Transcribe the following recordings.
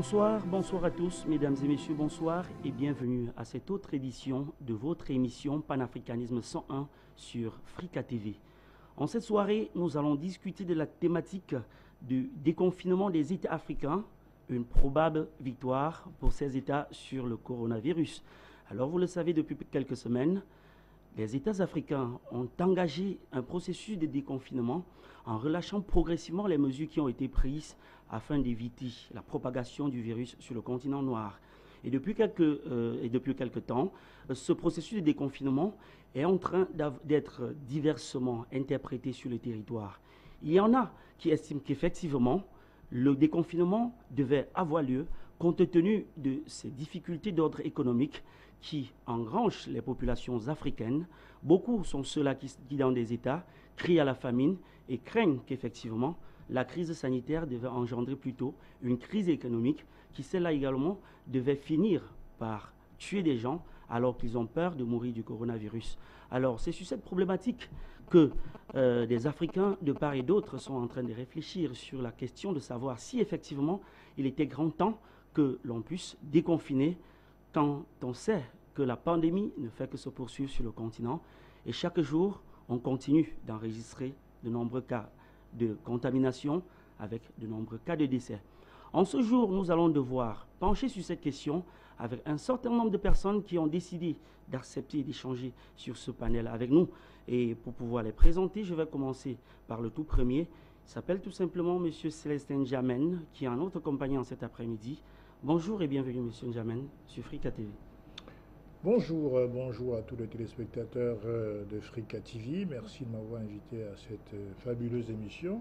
Bonsoir à tous, mesdames et messieurs, bonsoir et bienvenue à cette autre édition de votre émission Panafricanisme 101 sur Frika TV. En cette soirée, nous allons discuter de la thématique du déconfinement des États africains, une probable victoire pour ces États sur le coronavirus. Alors, vous le savez, depuis quelques semaines, les États africains ont engagé un processus de déconfinement en relâchant progressivement les mesures qui ont été prises afin d'éviter la propagation du virus sur le continent noir. Et depuis quelques temps, ce processus de déconfinement est en train d'être diversement interprété sur le territoire. Il y en a qui estiment qu'effectivement, le déconfinement devait avoir lieu compte tenu de ces difficultés d'ordre économique qui engrangent les populations africaines. Beaucoup sont ceux-là qui, dans des États, crient à la famine et craignent qu'effectivement, la crise sanitaire devait engendrer plutôt une crise économique qui, celle-là également, devait finir par tuer des gens alors qu'ils ont peur de mourir du coronavirus. Alors, c'est sur cette problématique que des Africains de part et d'autre sont en train de réfléchir sur la question de savoir si effectivement il était grand temps que l'on puisse déconfiner quand on sait que la pandémie ne fait que se poursuivre sur le continent et chaque jour, on continue d'enregistrer de nombreux cas de contamination avec de nombreux cas de décès. En ce jour, nous allons devoir pencher sur cette question avec un certain nombre de personnes qui ont décidé d'accepter et d'échanger sur ce panel avec nous. Et pour pouvoir les présenter, je vais commencer par le tout premier. Il s'appelle tout simplement M. Célestin N'Djamène, qui est en notre compagnie en cet après-midi. Bonjour et bienvenue M. N'Djamène sur Frika TV. Bonjour à tous les téléspectateurs de Frika TV. Merci de m'avoir invité à cette fabuleuse émission.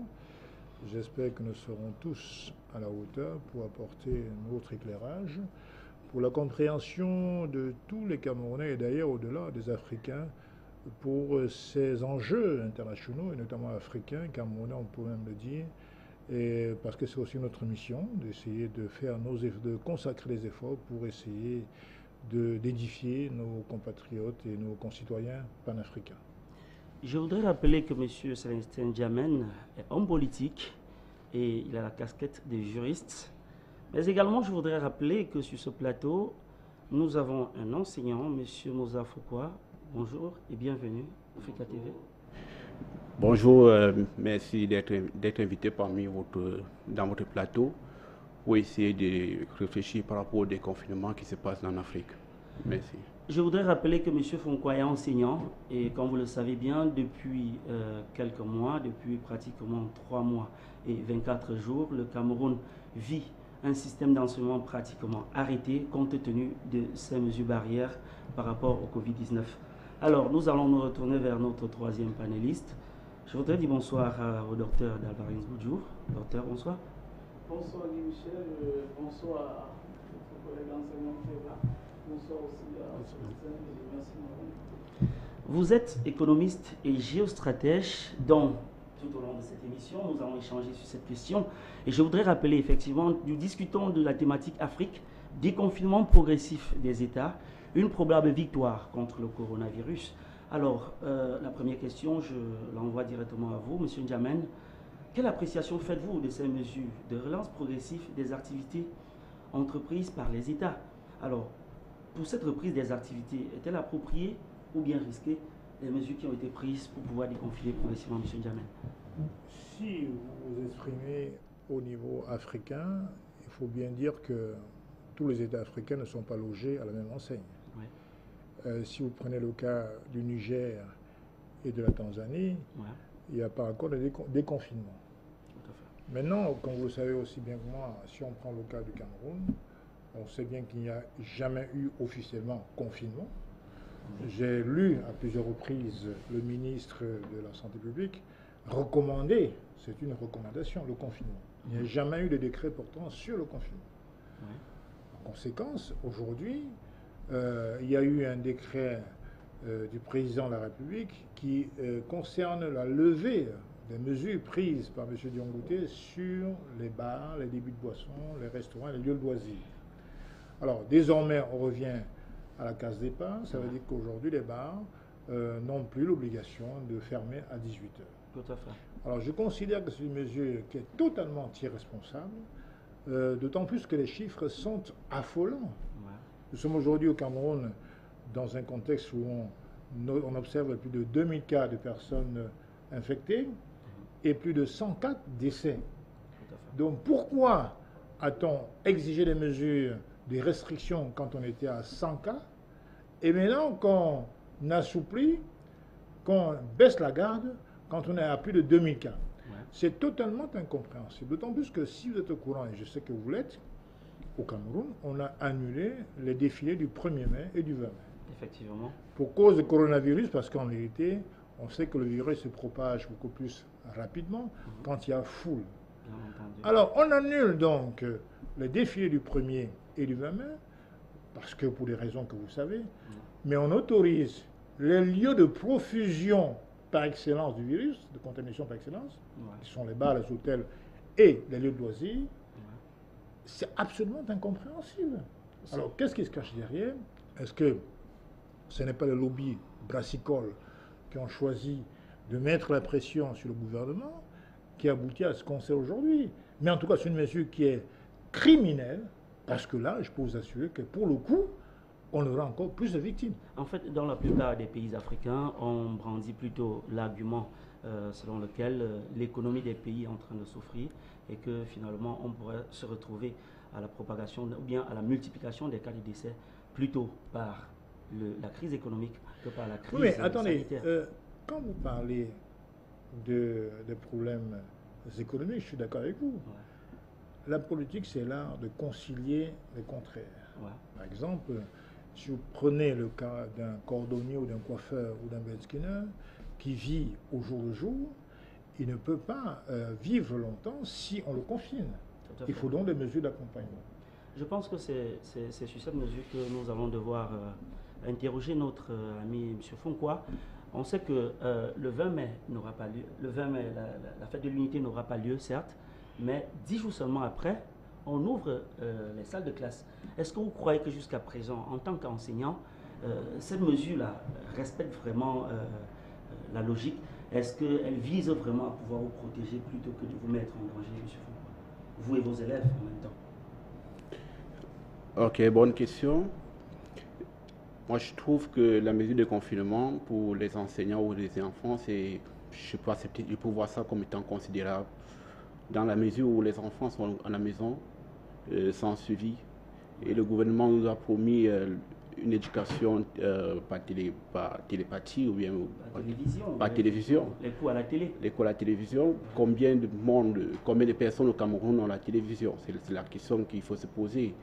J'espère que nous serons tous à la hauteur pour apporter notre éclairage pour la compréhension de tous les Camerounais et d'ailleurs au-delà des Africains pour ces enjeux internationaux et notamment africains, Camerounais on peut même le dire, et parce que c'est aussi notre mission d'essayer de consacrer les efforts pour essayer d'édifier nos compatriotes et nos concitoyens panafricains. Je voudrais rappeler que M. Célestin N'Djamène est homme politique et il a la casquette de juriste. Mais également, je voudrais rappeler que sur ce plateau, nous avons un enseignant, M. Moussa Foucault. Bonjour et bienvenue à Frika TV. Bonjour, merci d'être invité dans votre plateau pour essayer de réfléchir par rapport au déconfinement qui se passe en Afrique. Merci. Je voudrais rappeler que M. Fonkoa est enseignant et comme vous le savez bien, depuis quelques mois, depuis pratiquement 3 mois et 24 jours, le Cameroun vit un système d'enseignement pratiquement arrêté compte tenu de ces mesures barrières par rapport au Covid-19. Alors, nous allons nous retourner vers notre troisième panéliste. Je voudrais dire bonsoir au docteur Dalvarez Boudjour. Docteur, bonsoir. Bonsoir Guy Michel, bonsoir à notre collègue enseignant qui est là, bonsoir aussi à Célestin et merci de m'avoir invité. Vous êtes économiste et géostratège, donc tout au long de cette émission, nous allons échanger sur cette question. Et je voudrais rappeler effectivement, nous discutons de la thématique Afrique, déconfinement progressif des États, une probable victoire contre le coronavirus. Alors, la première question, je l'envoie directement à vous, M. N'Djamène. Quelle appréciation faites-vous de ces mesures de relance progressive des activités entreprises par les États? Alors, pour cette reprise des activités, est-elle appropriée ou bien risquée les mesures qui ont été prises pour pouvoir déconfiner progressivement, M. N'Djamène? Si vous vous exprimez au niveau africain, il faut bien dire que tous les États africains ne sont pas logés à la même enseigne. Oui. Si vous prenez le cas du Niger et de la Tanzanie, ouais, il n'y a pas encore de déconfinement. Maintenant, comme vous le savez aussi bien que moi, si on prend le cas du Cameroun, on sait bien qu'il n'y a jamais eu officiellement confinement. J'ai lu à plusieurs reprises le ministre de la Santé publique recommander, c'est une recommandation, le confinement. Il n'y a jamais eu de décret portant sur le confinement. En conséquence, aujourd'hui, il y a eu un décret du président de la République qui concerne la levée des mesures prises par M. Diongouté sur les bars, les débits de boissons, les restaurants, les lieux de loisirs. Alors, désormais, on revient à la case départ. Ça veut dire qu'aujourd'hui, les bars n'ont plus l'obligation de fermer à 18 h. Tout à fait. Alors, je considère que c'est une mesure qui est totalement irresponsable d'autant plus que les chiffres sont affolants. Ouais. Nous sommes aujourd'hui au Cameroun dans un contexte où on observe plus de 2000 cas de personnes infectées et plus de 104 décès. Donc pourquoi a-t-on exigé des mesures, des restrictions quand on était à 100 cas et maintenant qu'on assouplit, qu'on baisse la garde quand on est à plus de 2000 cas? C'est totalement incompréhensible. D'autant plus que si vous êtes au courant, et je sais que vous l'êtes, au Cameroun, on a annulé les défilés du 1er mai et du 20 mai. Effectivement. Pour cause de coronavirus, parce qu'en vérité, on sait que le virus se propage beaucoup plus rapidement quand il y a foule. Bien entendu. Alors, on annule donc les défilés du 1er et du 20 mai, parce que pour des raisons que vous savez, mais on autorise les lieux de profusion par excellence du virus, de contamination par excellence, qui sont les bars, les hôtels et les lieux de loisirs. C'est absolument incompréhensible. Alors, qu'est-ce qui se cache derrière? Est-ce que ce n'est pas les lobbies brassicoles qui ont choisi de mettre la pression sur le gouvernement qui aboutit à ce qu'on sait aujourd'hui? Mais en tout cas, c'est une mesure qui est criminelle, parce que là, je peux vous assurer que pour le coup, on aura encore plus de victimes. En fait, dans la plupart des pays africains, on brandit plutôt l'argument selon lequel l'économie des pays est en train de souffrir et que finalement on pourrait se retrouver à la propagation ou bien à la multiplication des cas de décès plutôt par la crise économique que par la crise sanitaire. Oui, mais attendez, quand vous parlez des problèmes économiques, je suis d'accord avec vous. Ouais. La politique, c'est l'art de concilier les contraires. Ouais. Par exemple, si vous prenez le cas d'un cordonnier ou d'un coiffeur ou d'un bedskinner qui vit au jour le jour, il ne peut pas vivre longtemps si on le confine. Il faut donc des mesures d'accompagnement. Je pense que c'est sur cette mesure que nous allons devoir interroger notre ami M. Fonkoa. On sait que le 20 mai n'aura pas lieu. Le 20 mai, la fête de l'unité n'aura pas lieu, certes, mais 10 jours seulement après, on ouvre les salles de classe. Est-ce que vous croyez que jusqu'à présent, en tant qu'enseignant, cette mesure-là respecte vraiment la logique? Est-ce qu'elle vise vraiment à pouvoir vous protéger plutôt que de vous mettre en danger, M. Fonkoa, vous et vos élèves en même temps? Ok, bonne question. Moi, je trouve que la mesure de confinement pour les enseignants ou les enfants, je peux voir ça comme étant considérable. Dans la mesure où les enfants sont à la maison, sans suivi, et le gouvernement nous a promis une éducation par télépathie ou bien par télévision. Les cours à la télé. Les cours à la télévision. Combien de personnes au Cameroun ont la télévision? C'est la question qu'il faut se poser.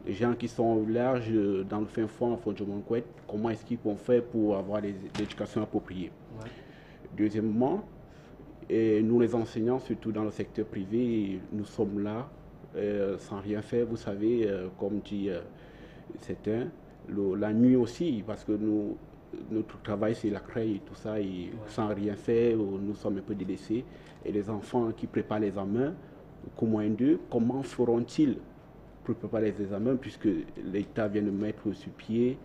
Les gens qui sont larges dans le fin fond, en fond du Montcouet, comment est-ce qu'ils vont faire pour avoir l'éducation appropriée? Deuxièmement, nous les enseignants, surtout dans le secteur privé, nous sommes là sans rien faire. Vous savez, comme dit certains, la nuit aussi, parce que notre travail c'est la craie et tout ça, et sans rien faire, nous sommes un peu délaissés. Et les enfants qui préparent les examens, qu'au moins d'eux, comment feront-ils pour préparer les examens, puisque l'État vient de mettre sur pied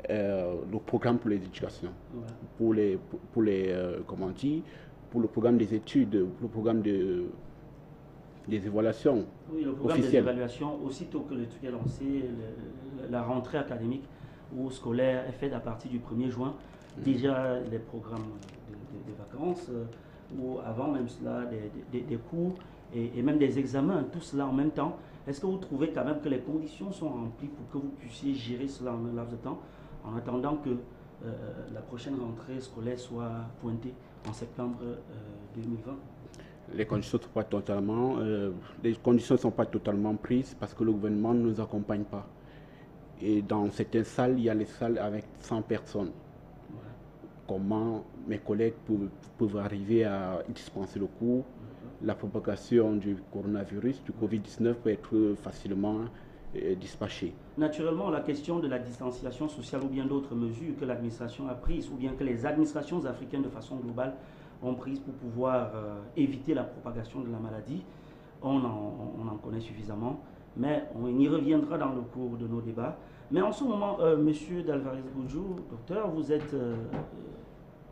le programme pour l'éducation, pour le programme des études, pour le programme des évaluations. Oui, le programme des évaluations, aussitôt que le truc est lancé, la rentrée académique ou scolaire est faite à partir du 1er juin. Déjà, les programmes de vacances, ou avant même cela, des cours et même des examens, tout cela en même temps. Est-ce que vous trouvez quand même que les conditions sont remplies pour que vous puissiez gérer cela en un laps de temps, en attendant que la prochaine rentrée scolaire soit pointée en septembre 2020? Les conditions ne sont pas totalement prises parce que le gouvernement ne nous accompagne pas. Et dans certaines salles, il y a les salles avec 100 personnes. Comment mes collègues peuvent arriver à dispenser le cours? La propagation du coronavirus, du Covid-19 peut être facilement dispatchée. Naturellement, la question de la distanciation sociale ou bien d'autres mesures que l'administration a prises ou bien que les administrations africaines de façon globale ont prises pour pouvoir éviter la propagation de la maladie, on en connaît suffisamment, mais on y reviendra dans le cours de nos débats. Mais en ce moment, Monsieur Dalvarez Boudjou, docteur, vous êtes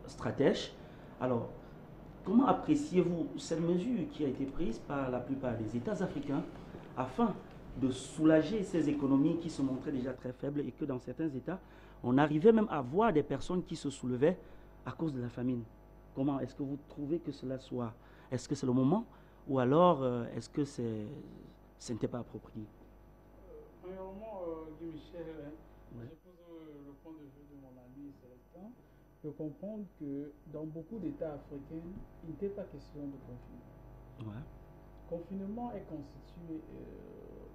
stratège. Alors, comment appréciez-vous cette mesure qui a été prise par la plupart des États africains afin de soulager ces économies qui se montraient déjà très faibles et que dans certains États, on arrivait même à voir des personnes qui se soulevaient à cause de la famine. Comment est-ce que vous trouvez que cela soit? Est-ce que c'est le moment ou alors est-ce que ce n'était pas approprié? Premièrement, Guy Michel, j'épouse le point de vue de mon ami Célestin. Je comprends que dans beaucoup d'États africains, il n'était pas question de confinement. Ouais. Confinement est constitué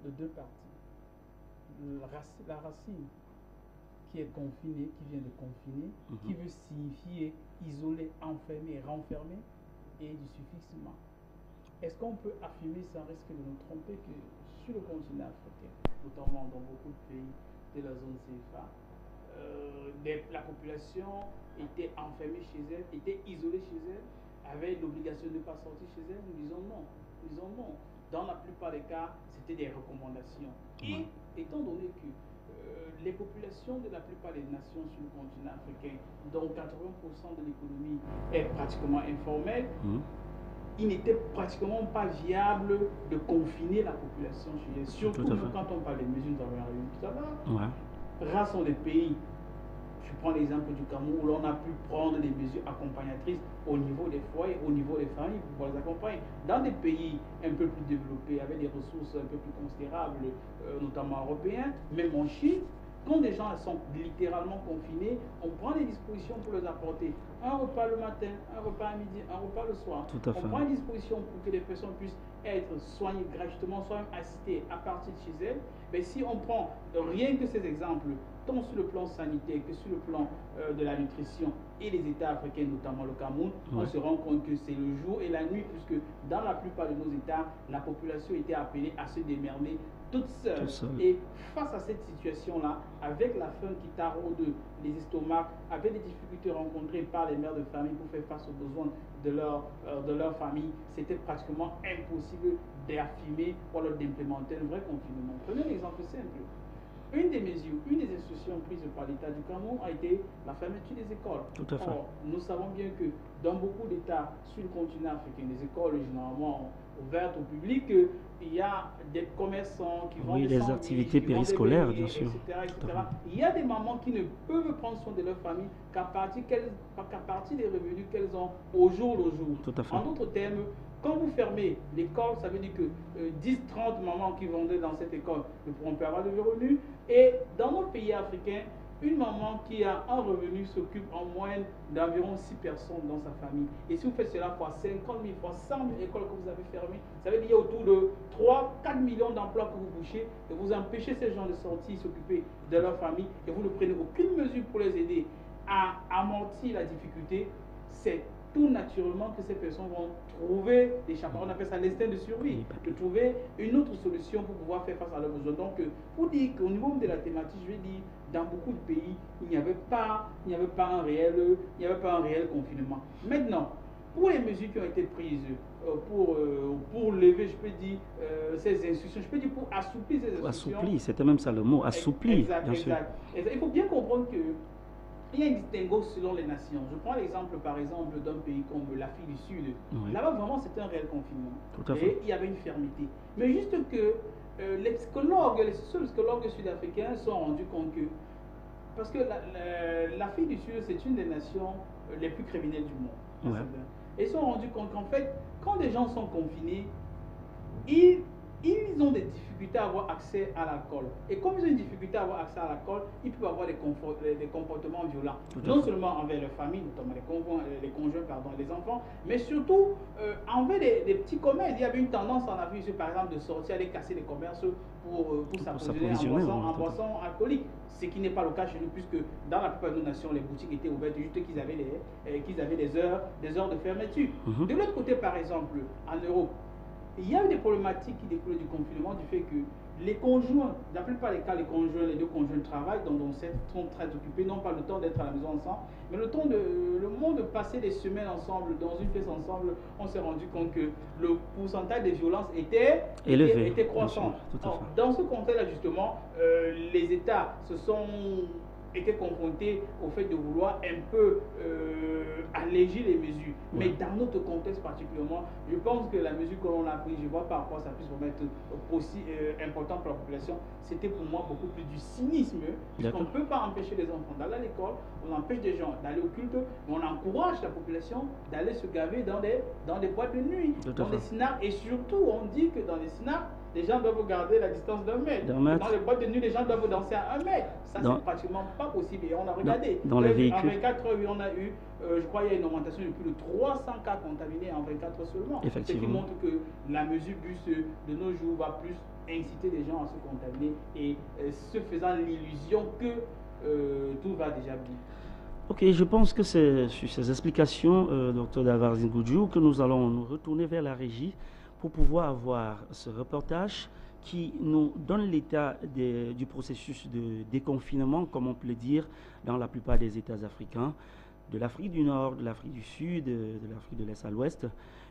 de deux parties. La racine qui est confinée, qui vient de confiner, qui veut signifier isoler, enfermer, renfermer, et du suffixe ma. Est-ce qu'on peut affirmer sans risque de nous tromper que sur le continent africain, notamment dans beaucoup de pays de la zone CFA, la population était enfermée chez elle, était isolée chez elle, avait l'obligation de ne pas sortir chez elle? Nous disons non. Nous disons non. Dans la plupart des cas, c'était des recommandations. Et étant donné que les populations de la plupart des nations sur le continent africain, dont 80% de l'économie est pratiquement informelle, il n'était pratiquement pas viable de confiner la population chez elle. Surtout quand on parle des mesures d'environnement tout à l'heure. Rares sont les pays, je prends l'exemple du Cameroun, où l'on a pu prendre des mesures accompagnatrices au niveau des foyers, au niveau des familles, pour les accompagner. Dans des pays un peu plus développés, avec des ressources un peu plus considérables, notamment européens, même en Chine, quand des gens sont littéralement confinés, on prend des dispositions pour les apporter. Un repas le matin, un repas à midi, un repas le soir. On prend des dispositions pour que les personnes puissent être soignées gratuitement, soit même assistées à partir de chez elles. Mais si on prend rien que ces exemples, tant sur le plan sanitaire que sur le plan de la nutrition et les États africains, notamment le Cameroun, on se rend compte que c'est le jour et la nuit, puisque dans la plupart de nos États, la population était appelée à se démerder toute seule. Et face à cette situation-là, avec la faim qui taraude les estomacs, avec les difficultés rencontrées par les mères de famille pour faire face aux besoins de leur famille, c'était pratiquement impossible d'affirmer ou alors d'implémenter un vrai confinement. Prenez un exemple simple. Une des mesures, une des instructions prises par l'État du Cameroun a été la fermeture des écoles. Or, nous savons bien que dans beaucoup d'États sur le continent africain, les écoles généralement ouvertes au public, il y a des commerçants qui vont des activités périscolaires, bien sûr. Etc. Il y a des mamans qui ne peuvent prendre soin de leur famille qu'à partir des revenus qu'elles ont au jour le jour. En d'autres termes, quand vous fermez l'école, ça veut dire que 10-30 mamans qui vendaient dans cette école ne pourront plus avoir de revenus. Et dans nos pays africains, une maman qui a un revenu s'occupe en moyenne d'environ 6 personnes dans sa famille. Et si vous faites cela fois 50 000, fois 100 000 écoles que vous avez fermées, ça veut dire qu'il y a autour de 3-4 millions d'emplois que vous bouchez et vous empêchez ces gens de sortir, s'occuper de leur famille et vous ne prenez aucune mesure pour les aider à amortir la difficulté. C'est tout naturellement que ces personnes vont trouver l'échappement. On appelle ça l'instinct de survie, de trouver une autre solution pour pouvoir faire face à leurs besoins. Donc, pour dire qu'au niveau de la thématique, je vais dire, dans beaucoup de pays, il n'y avait pas un réel confinement. Maintenant, pour les mesures qui ont été prises pour lever, je peux dire, ces instructions, je peux dire pour assouplir ces instructions. Assouplir, c'était même ça le mot, assouplir, bien sûr. Il faut bien comprendre que il y a un distinguo selon les nations. Je prends l'exemple, par exemple, d'un pays comme l'Afrique du Sud. Là-bas, vraiment, c'était un réel confinement. Et il y avait une fermeté. Mais juste que les seuls psychologues sud-africains se sont rendus compte que, parce que l'Afrique du Sud, c'est une des nations les plus criminelles du monde. Et ils se sont rendus compte qu'en fait, quand des gens sont confinés, ils ont des difficultés à avoir accès à l'alcool. Et comme ils ont une difficulté à avoir accès à l'alcool, ils peuvent avoir des comportements violents. Non seulement envers leur famille, notamment les conjoints, les enfants, mais surtout envers les petits commerces. Il y avait une tendance en Afrique, par exemple, de sortir, aller casser les commerces pour s'approvisionner en boissons alcooliques. Ce qui n'est pas le cas chez nous, puisque dans la plupart de nos nations, les boutiques étaient ouvertes juste qu'ils avaient des heures de fermeture. De l'autre côté, par exemple, en Europe, il y a eu des problématiques qui découlent du confinement, du fait que les conjoints, dans la plupart des cas, les deux conjoints travaillent, donc sont très occupés, n'ont pas le temps d'être à la maison ensemble, mais le moment de passer des semaines ensemble, dans une pièce ensemble, on s'est rendu compte que le pourcentage de violence était croissant. Alors, dans ce contexte-là, justement, les États se sont été confrontés au fait de vouloir un peu alléger les mesures. Mais dans notre contexte particulièrement, je pense que la mesure que l'on a prise, je ne vois pas à quoi ça puisse vraiment être aussi important pour la population. C'était pour moi beaucoup plus du cynisme. On ne peut pas empêcher les enfants d'aller à l'école, on empêche des gens d'aller au culte, mais on encourage la population d'aller se gaver dans des boîtes de nuit, dans des snacks. Et surtout, on dit que dans les snacks, les gens doivent garder la distance d'1 mètre. Dans les boîtes de nuit, les gens doivent danser à 1 mètre. Ça, c'est pratiquement pas possible. Et on a regardé. Dans les véhicules. En 24 heures, on a eu, je crois, il y a une augmentation de plus de 300 cas contaminés en 24 heures seulement. Ce qui montre que la mesure bus de nos jours va plus inciter les gens à se contaminer et se faisant l'illusion que tout va déjà bien. Ok, je pense que c'est sur ces explications, Dr Davar Zingoudjou, que nous allons nous retourner vers la régie pour pouvoir avoir ce reportage qui nous donne l'état du processus de déconfinement, comme on peut le dire, dans la plupart des États africains, de l'Afrique du Nord, de l'Afrique du Sud, de l'Afrique de l'Est à l'Ouest.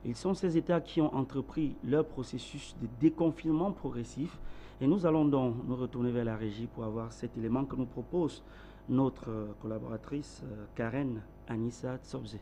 Ils sont ces États qui ont entrepris leur processus de déconfinement progressif. Et nous allons donc nous retourner vers la régie pour avoir cet élément que nous propose notre collaboratrice Karen Anissa Tsobze.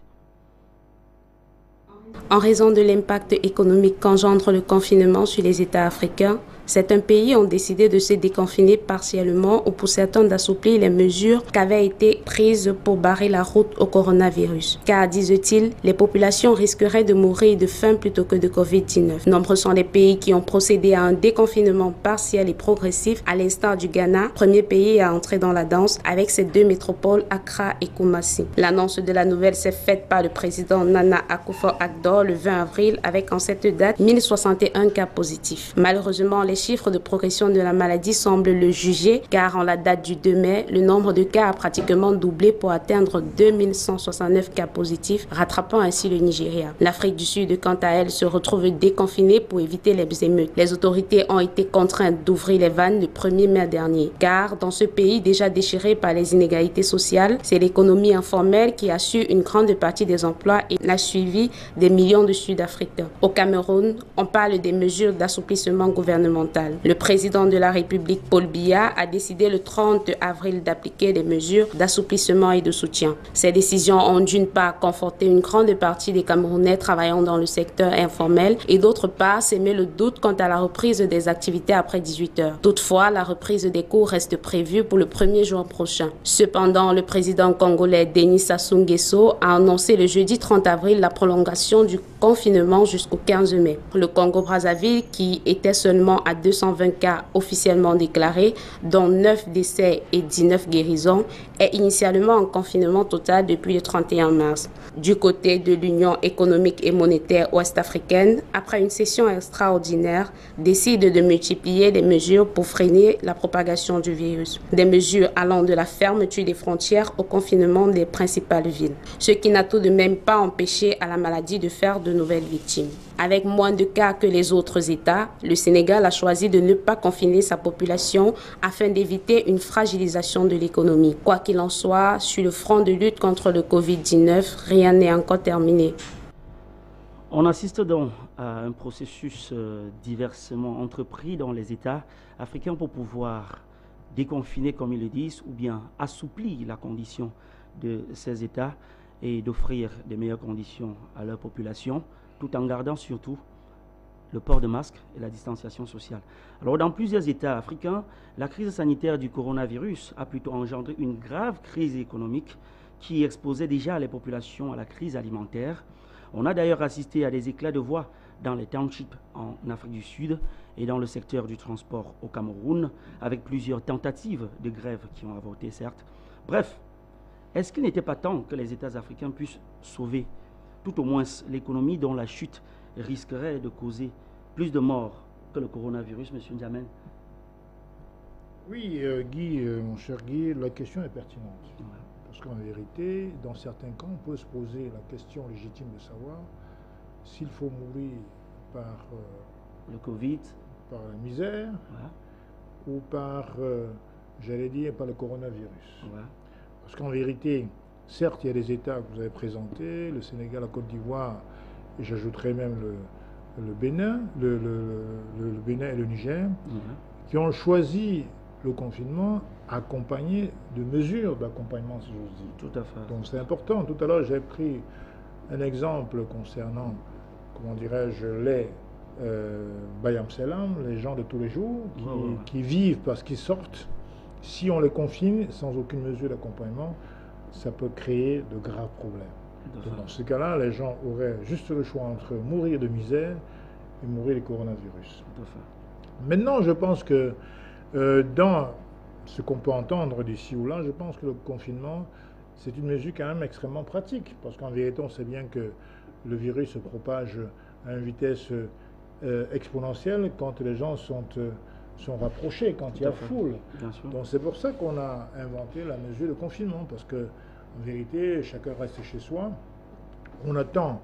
En raison de l'impact économique qu'engendre le confinement sur les États africains, certains pays ont décidé de se déconfiner partiellement ou pour certains d'assouplir les mesures qui avaient été prises pour barrer la route au coronavirus. Car, disent-ils, les populations risqueraient de mourir de faim plutôt que de Covid-19. Nombreux sont les pays qui ont procédé à un déconfinement partiel et progressif, à l'instar du Ghana, premier pays à entrer dans la danse avec ses 2 métropoles, Accra et Kumasi. L'annonce de la nouvelle s'est faite par le président Nana Akufo-Addo le 20 avril avec en cette date 1061 cas positifs. Malheureusement, les chiffres de progression de la maladie semblent le juger car en la date du 2 mai, le nombre de cas a pratiquement doublé pour atteindre 2169 cas positifs, rattrapant ainsi le Nigeria. L'Afrique du Sud, quant à elle, se retrouve déconfinée pour éviter les émeutes. Les autorités ont été contraintes d'ouvrir les vannes le 1er mai dernier car dans ce pays déjà déchiré par les inégalités sociales, c'est l'économie informelle qui assure une grande partie des emplois et l'a suivi des millions de Sud-Africains. Au Cameroun, on parle des mesures d'assouplissement gouvernemental. Le président de la République, Paul Biya, a décidé le 30 avril d'appliquer des mesures d'assouplissement et de soutien. Ces décisions ont d'une part conforté une grande partie des Camerounais travaillant dans le secteur informel et d'autre part s'émet le doute quant à la reprise des activités après 18 heures. Toutefois, la reprise des cours reste prévue pour le 1er juin prochain. Cependant, le président congolais Denis Sassou Nguesso a annoncé le jeudi 30 avril la prolongation du confinement jusqu'au 15 mai. Le Congo-Brazzaville, qui était seulement à 220 cas officiellement déclarés, dont 9 décès et 19 guérisons, est initialement en confinement total depuis le 31 mars. Du côté de l'Union économique et monétaire ouest-africaine, après une session extraordinaire, décide de multiplier les mesures pour freiner la propagation du virus. Des mesures allant de la fermeture des frontières au confinement des principales villes, ce qui n'a tout de même pas empêché à la maladie de faire de nouvelles victimes. Avec moins de cas que les autres États, le Sénégal a choisi de ne pas confiner sa population afin d'éviter une fragilisation de l'économie. Quoi qu'il en soit, sur le front de lutte contre le Covid-19, rien n'est encore terminé. On assiste donc à un processus diversement entrepris dans les États africains pour pouvoir déconfiner, comme ils le disent, ou bien assouplir la condition de ces États et d'offrir des meilleures conditions à leur population, tout en gardant surtout le port de masque et la distanciation sociale. Alors, dans plusieurs États africains, la crise sanitaire du coronavirus a plutôt engendré une grave crise économique qui exposait déjà les populations à la crise alimentaire. On a d'ailleurs assisté à des éclats de voix dans les townships en Afrique du Sud et dans le secteur du transport au Cameroun, avec plusieurs tentatives de grève qui ont avorté, certes. Bref, est-ce qu'il n'était pas temps que les États africains puissent sauver tout au moins l'économie dont la chute risquerait de causer plus de morts que le coronavirus, M. Ndiamen? Oui, Guy, mon cher Guy, la question est pertinente. Ouais. Parce qu'en vérité, dans certains cas, on peut se poser la question légitime de savoir s'il faut mourir par le Covid, par la misère, ou par, j'allais dire, par le coronavirus. Ouais. Parce qu'en vérité, certes, il y a des États que vous avez présentés, le Sénégal, la Côte d'Ivoire, et j'ajouterais même le Bénin, le Bénin et le Niger, qui ont choisi le confinement accompagné de mesures d'accompagnement, si j'ose dire. Tout à fait. Donc c'est important. Tout à l'heure, j'ai pris un exemple concernant, comment dirais-je, les Bayam Selam, les gens de tous les jours, qui vivent parce qu'ils sortent. Si on les confine sans aucune mesure d'accompagnement, ça peut créer de graves problèmes. Donc dans ce cas-là, les gens auraient juste le choix entre mourir de misère et mourir du coronavirus. Maintenant, je pense que dans ce qu'on peut entendre d'ici ou là, je pense que le confinement, c'est une mesure quand même extrêmement pratique. Parce qu'en vérité, on sait bien que le virus se propage à une vitesse exponentielle quand les gens sont rapprochés, quand il y a foule. Donc c'est pour ça qu'on a inventé la mesure de confinement. Parce que en vérité, chacun reste chez soi. On attend,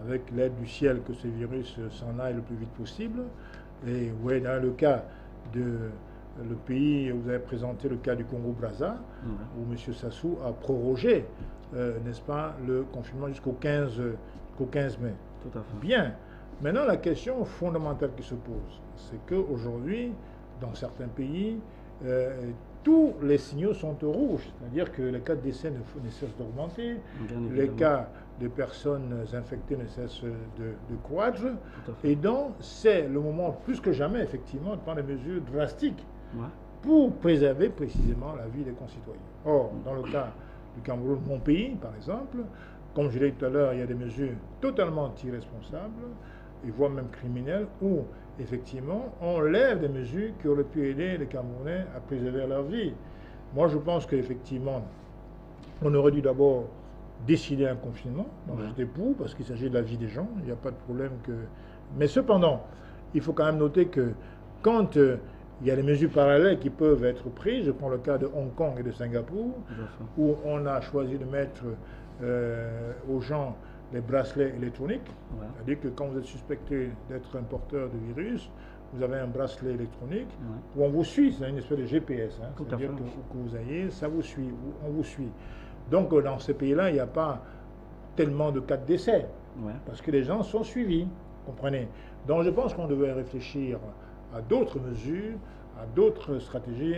avec l'aide du ciel, que ce virus s'en aille le plus vite possible. Et ouais, dans le cas de le pays, vous avez présenté le cas du Congo-Brazza, où M. Sassou a prorogé, n'est-ce pas, le confinement jusqu'au 15 mai. Tout à fait. Bien. Maintenant, la question fondamentale qui se pose, c'est qu'aujourd'hui, dans certains pays, tous les signaux sont au rouge. C'est-à-dire que les cas de décès ne cessent d'augmenter, les cas de personnes infectées ne cessent de croître. Et donc, c'est le moment, plus que jamais, effectivement, de prendre des mesures drastiques pour préserver précisément la vie des concitoyens. Or, dans le cas du Cameroun, mon pays, par exemple, comme je l'ai dit tout à l'heure, il y a des mesures totalement irresponsables, et voire même criminelles, où, effectivement, on lève des mesures qui auraient pu aider les Camerounais à préserver leur vie. Moi, je pense qu'effectivement, on aurait dû d'abord décider un confinement. Donc, j'étais pour, parce qu'il s'agit de la vie des gens, il n'y a pas de problème que... Mais cependant, il faut quand même noter que quand il y a des mesures parallèles qui peuvent être prises, je prends le cas de Hong Kong et de Singapour, où on a choisi de mettre aux gens les bracelets électroniques. C'est-à-dire que quand vous êtes suspecté d'être un porteur de virus, vous avez un bracelet électronique où on vous suit, c'est une espèce de GPS. C'est-à-dire que vous ayez, ça vous suit, on vous suit. Donc dans ces pays-là, il n'y a pas tellement de cas de décès, parce que les gens sont suivis, comprenez. Donc je pense qu'on devait réfléchir à d'autres mesures, à d'autres stratégies,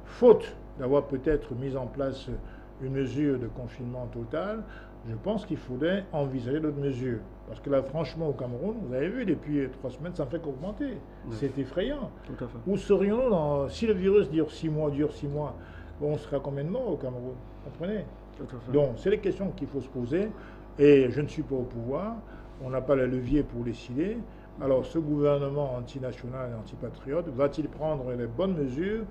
faute d'avoir peut-être mis en place une mesure de confinement total. Je pense qu'il faudrait envisager d'autres mesures. Parce que là, franchement, au Cameroun, vous avez vu, depuis 3 semaines, ça ne fait qu'augmenter. C'est effrayant. Tout à fait. Où serions-nous si le virus dure 6 mois, on sera combien de morts au Cameroun? Comprenez? Tout à fait. Donc, c'est les questions qu'il faut se poser. Et je ne suis pas au pouvoir. On n'a pas le levier pour décider. Alors, ce gouvernement antinational et antipatriote va-t-il prendre les bonnes mesures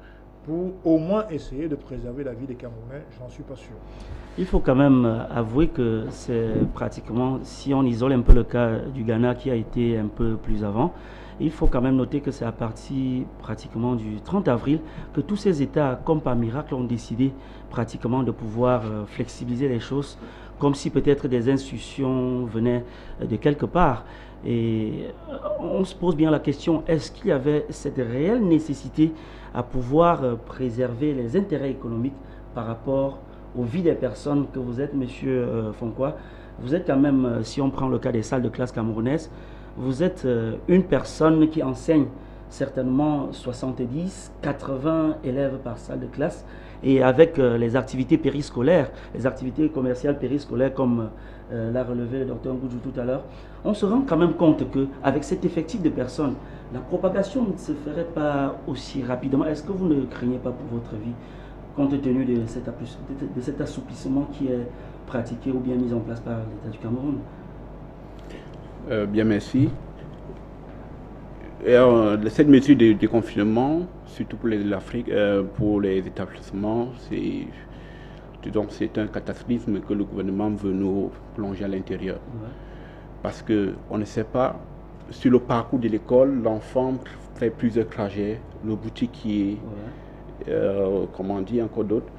pour au moins essayer de préserver la vie des Camerounais? J'en suis pas sûr. Il faut quand même avouer que c'est pratiquement, si on isole un peu le cas du Ghana qui a été un peu plus avant, il faut quand même noter que c'est à partir pratiquement du 30 avril que tous ces États, comme par miracle, ont décidé pratiquement de pouvoir flexibiliser les choses, comme si peut-être des institutions venaient de quelque part. Et on se pose bien la question, est-ce qu'il y avait cette réelle nécessité à pouvoir préserver les intérêts économiques par rapport aux vies des personnes que vous êtes, monsieur Fonkoa? Vous êtes quand même, si on prend le cas des salles de classe camerounaises, vous êtes une personne qui enseigne certainement 70, 80 élèves par salle de classe, et avec les activités périscolaires, les activités commerciales périscolaires comme l'a relevé le docteur Ngoudjou tout à l'heure, on se rend quand même compte qu'avec cet effectif de personnes, la propagation ne se ferait pas aussi rapidement. Est-ce que vous ne craignez pas pour votre vie, compte tenu de cet assouplissement qui est pratiqué ou bien mis en place par l'État du Cameroun? Bien, merci. Et, cette mesure de confinement, surtout pour l'Afrique, pour les établissements, c'est un cataclysme que le gouvernement veut nous plonger à l'intérieur. Parce qu'on ne sait pas, sur le parcours de l'école, l'enfant fait plusieurs trajets, le boutiquier, comment on dit, encore d'autres.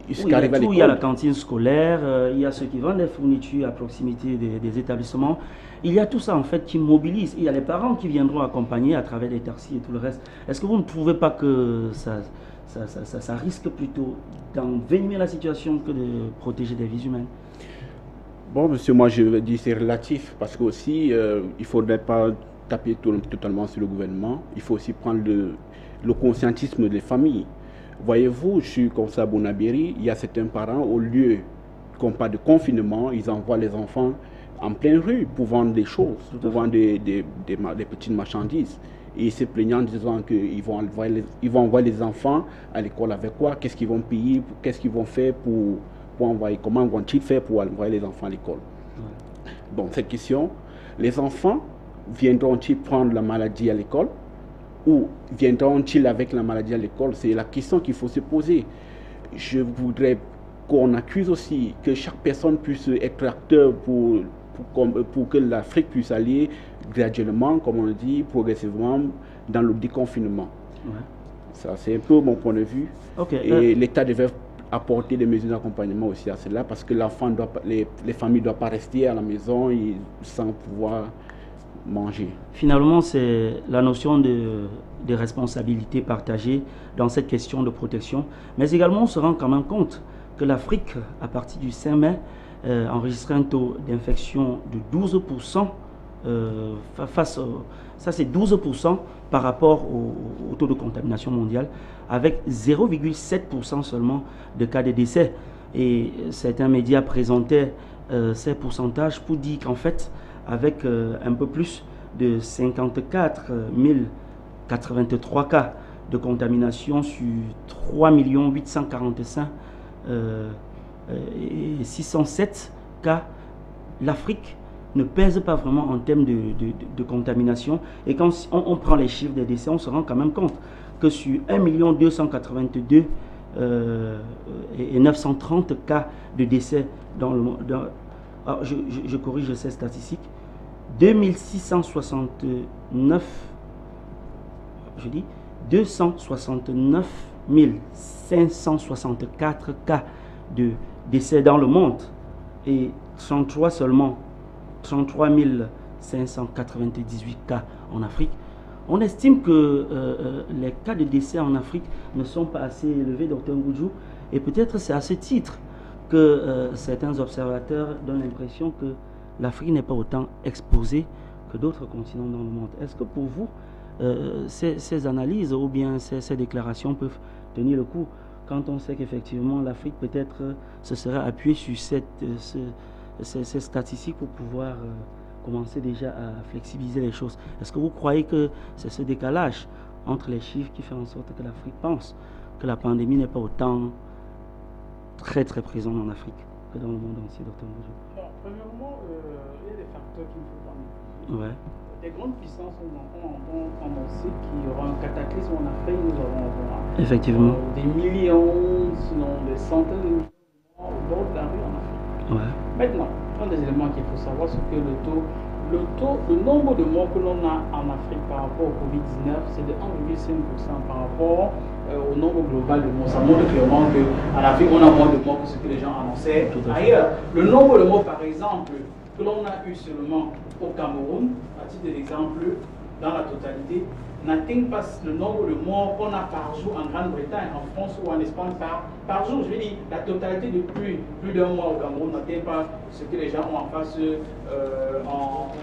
Il y a la cantine scolaire, il y a ceux qui vendent des fournitures à proximité des établissements. Il y a tout ça en fait qui mobilise. Il y a les parents qui viendront accompagner à travers les taxis et tout le reste. Est-ce que vous ne trouvez pas que ça risque plutôt d'envenimer la situation que de protéger des vies humaines? Bon, monsieur, moi je dis c'est relatif parce qu'aussi il ne faudrait pas taper totalement sur le gouvernement. Il faut aussi prendre le conscientisme des familles. Voyez-vous, je suis comme ça à Bonabéry, il y a certains parents, au lieu qu'on parle de confinement, ils envoient les enfants en pleine rue pour vendre des choses, pour vendre des petites marchandises. Et se plaignant en disant qu'ils vont envoyer les enfants à l'école avec quoi, qu'est-ce qu'ils vont payer, qu'est-ce qu'ils vont faire pour envoyer, comment vont-ils faire pour envoyer les enfants à l'école. Bon, cette question, les enfants viendront-ils prendre la maladie à l'école ou viendront-ils avec la maladie à l'école? C'est la question qu'il faut se poser. Je voudrais qu'on accuse aussi que chaque personne puisse être acteur pour que l'Afrique puisse aller graduellement, comme on dit, progressivement dans le déconfinement. Ça, c'est un peu mon point de vue. Et l'État devait apporter des mesures d'accompagnement aussi à cela, parce que les familles ne doivent pas rester à la maison sans pouvoir manger. Finalement, c'est la notion de responsabilité partagée dans cette question de protection. Mais également, on se rend quand même compte que l'Afrique, à partir du 5 mai, enregistrait un taux d'infection de 12%. Ça, c'est 12% par rapport au taux de contamination mondial, avec 0,7% seulement de cas de décès. Et certains médias présentaient ces pourcentages pour dire qu'en fait, avec un peu plus de 54 083 cas de contamination sur 3 845 607 cas, l'Afrique ne pèse pas vraiment en termes de contamination. Et quand on prend les chiffres des décès, on se rend quand même compte que sur 1 282 et 930 cas de décès dans le monde, je corrige ces statistiques, 269 564 cas de décès dans le monde et 33 598 cas en Afrique. On estime que les cas de décès en Afrique ne sont pas assez élevés, Dr Ngudjou, et peut-être c'est à ce titre que certains observateurs donnent l'impression que l'Afrique n'est pas autant exposée que d'autres continents dans le monde. Est-ce que pour vous, ces analyses ou bien ces déclarations peuvent tenir le coup quand on sait qu'effectivement l'Afrique peut-être se serait appuyée sur ces statistiques pour pouvoir commencer déjà à flexibiliser les choses? Est-ce que vous croyez que c'est ce décalage entre les chiffres qui fait en sorte que l'Afrique pense que la pandémie n'est pas autant très présente en Afrique que dans le monde entier, Dr Ngudjou? Premièrement, il y a des facteurs qu'il ne faut pas négliger. Les grandes puissances ont annoncé qu'il y aura un cataclysme en Afrique, nous allons avoir effectivement des millions, sinon des centaines de millions de morts au bord de la rue en Afrique. Maintenant, un des éléments qu'il faut savoir, c'est que le nombre de morts que l'on a en Afrique par rapport au Covid-19, c'est de 1,5% par rapport au nombre global de morts. Ça montre clairement qu'en Afrique, on a moins de morts que ce que les gens annonçaient ailleurs. Le nombre de morts, par exemple, que l'on a eu seulement au Cameroun, à titre d'exemple, dans la totalité, n'atteint pas le nombre de morts qu'on a par jour en Grande-Bretagne, en France ou en Espagne par jour. Je veux dire, la totalité de plus d'un mois au Cameroun n'atteint pas ce que les gens ont en face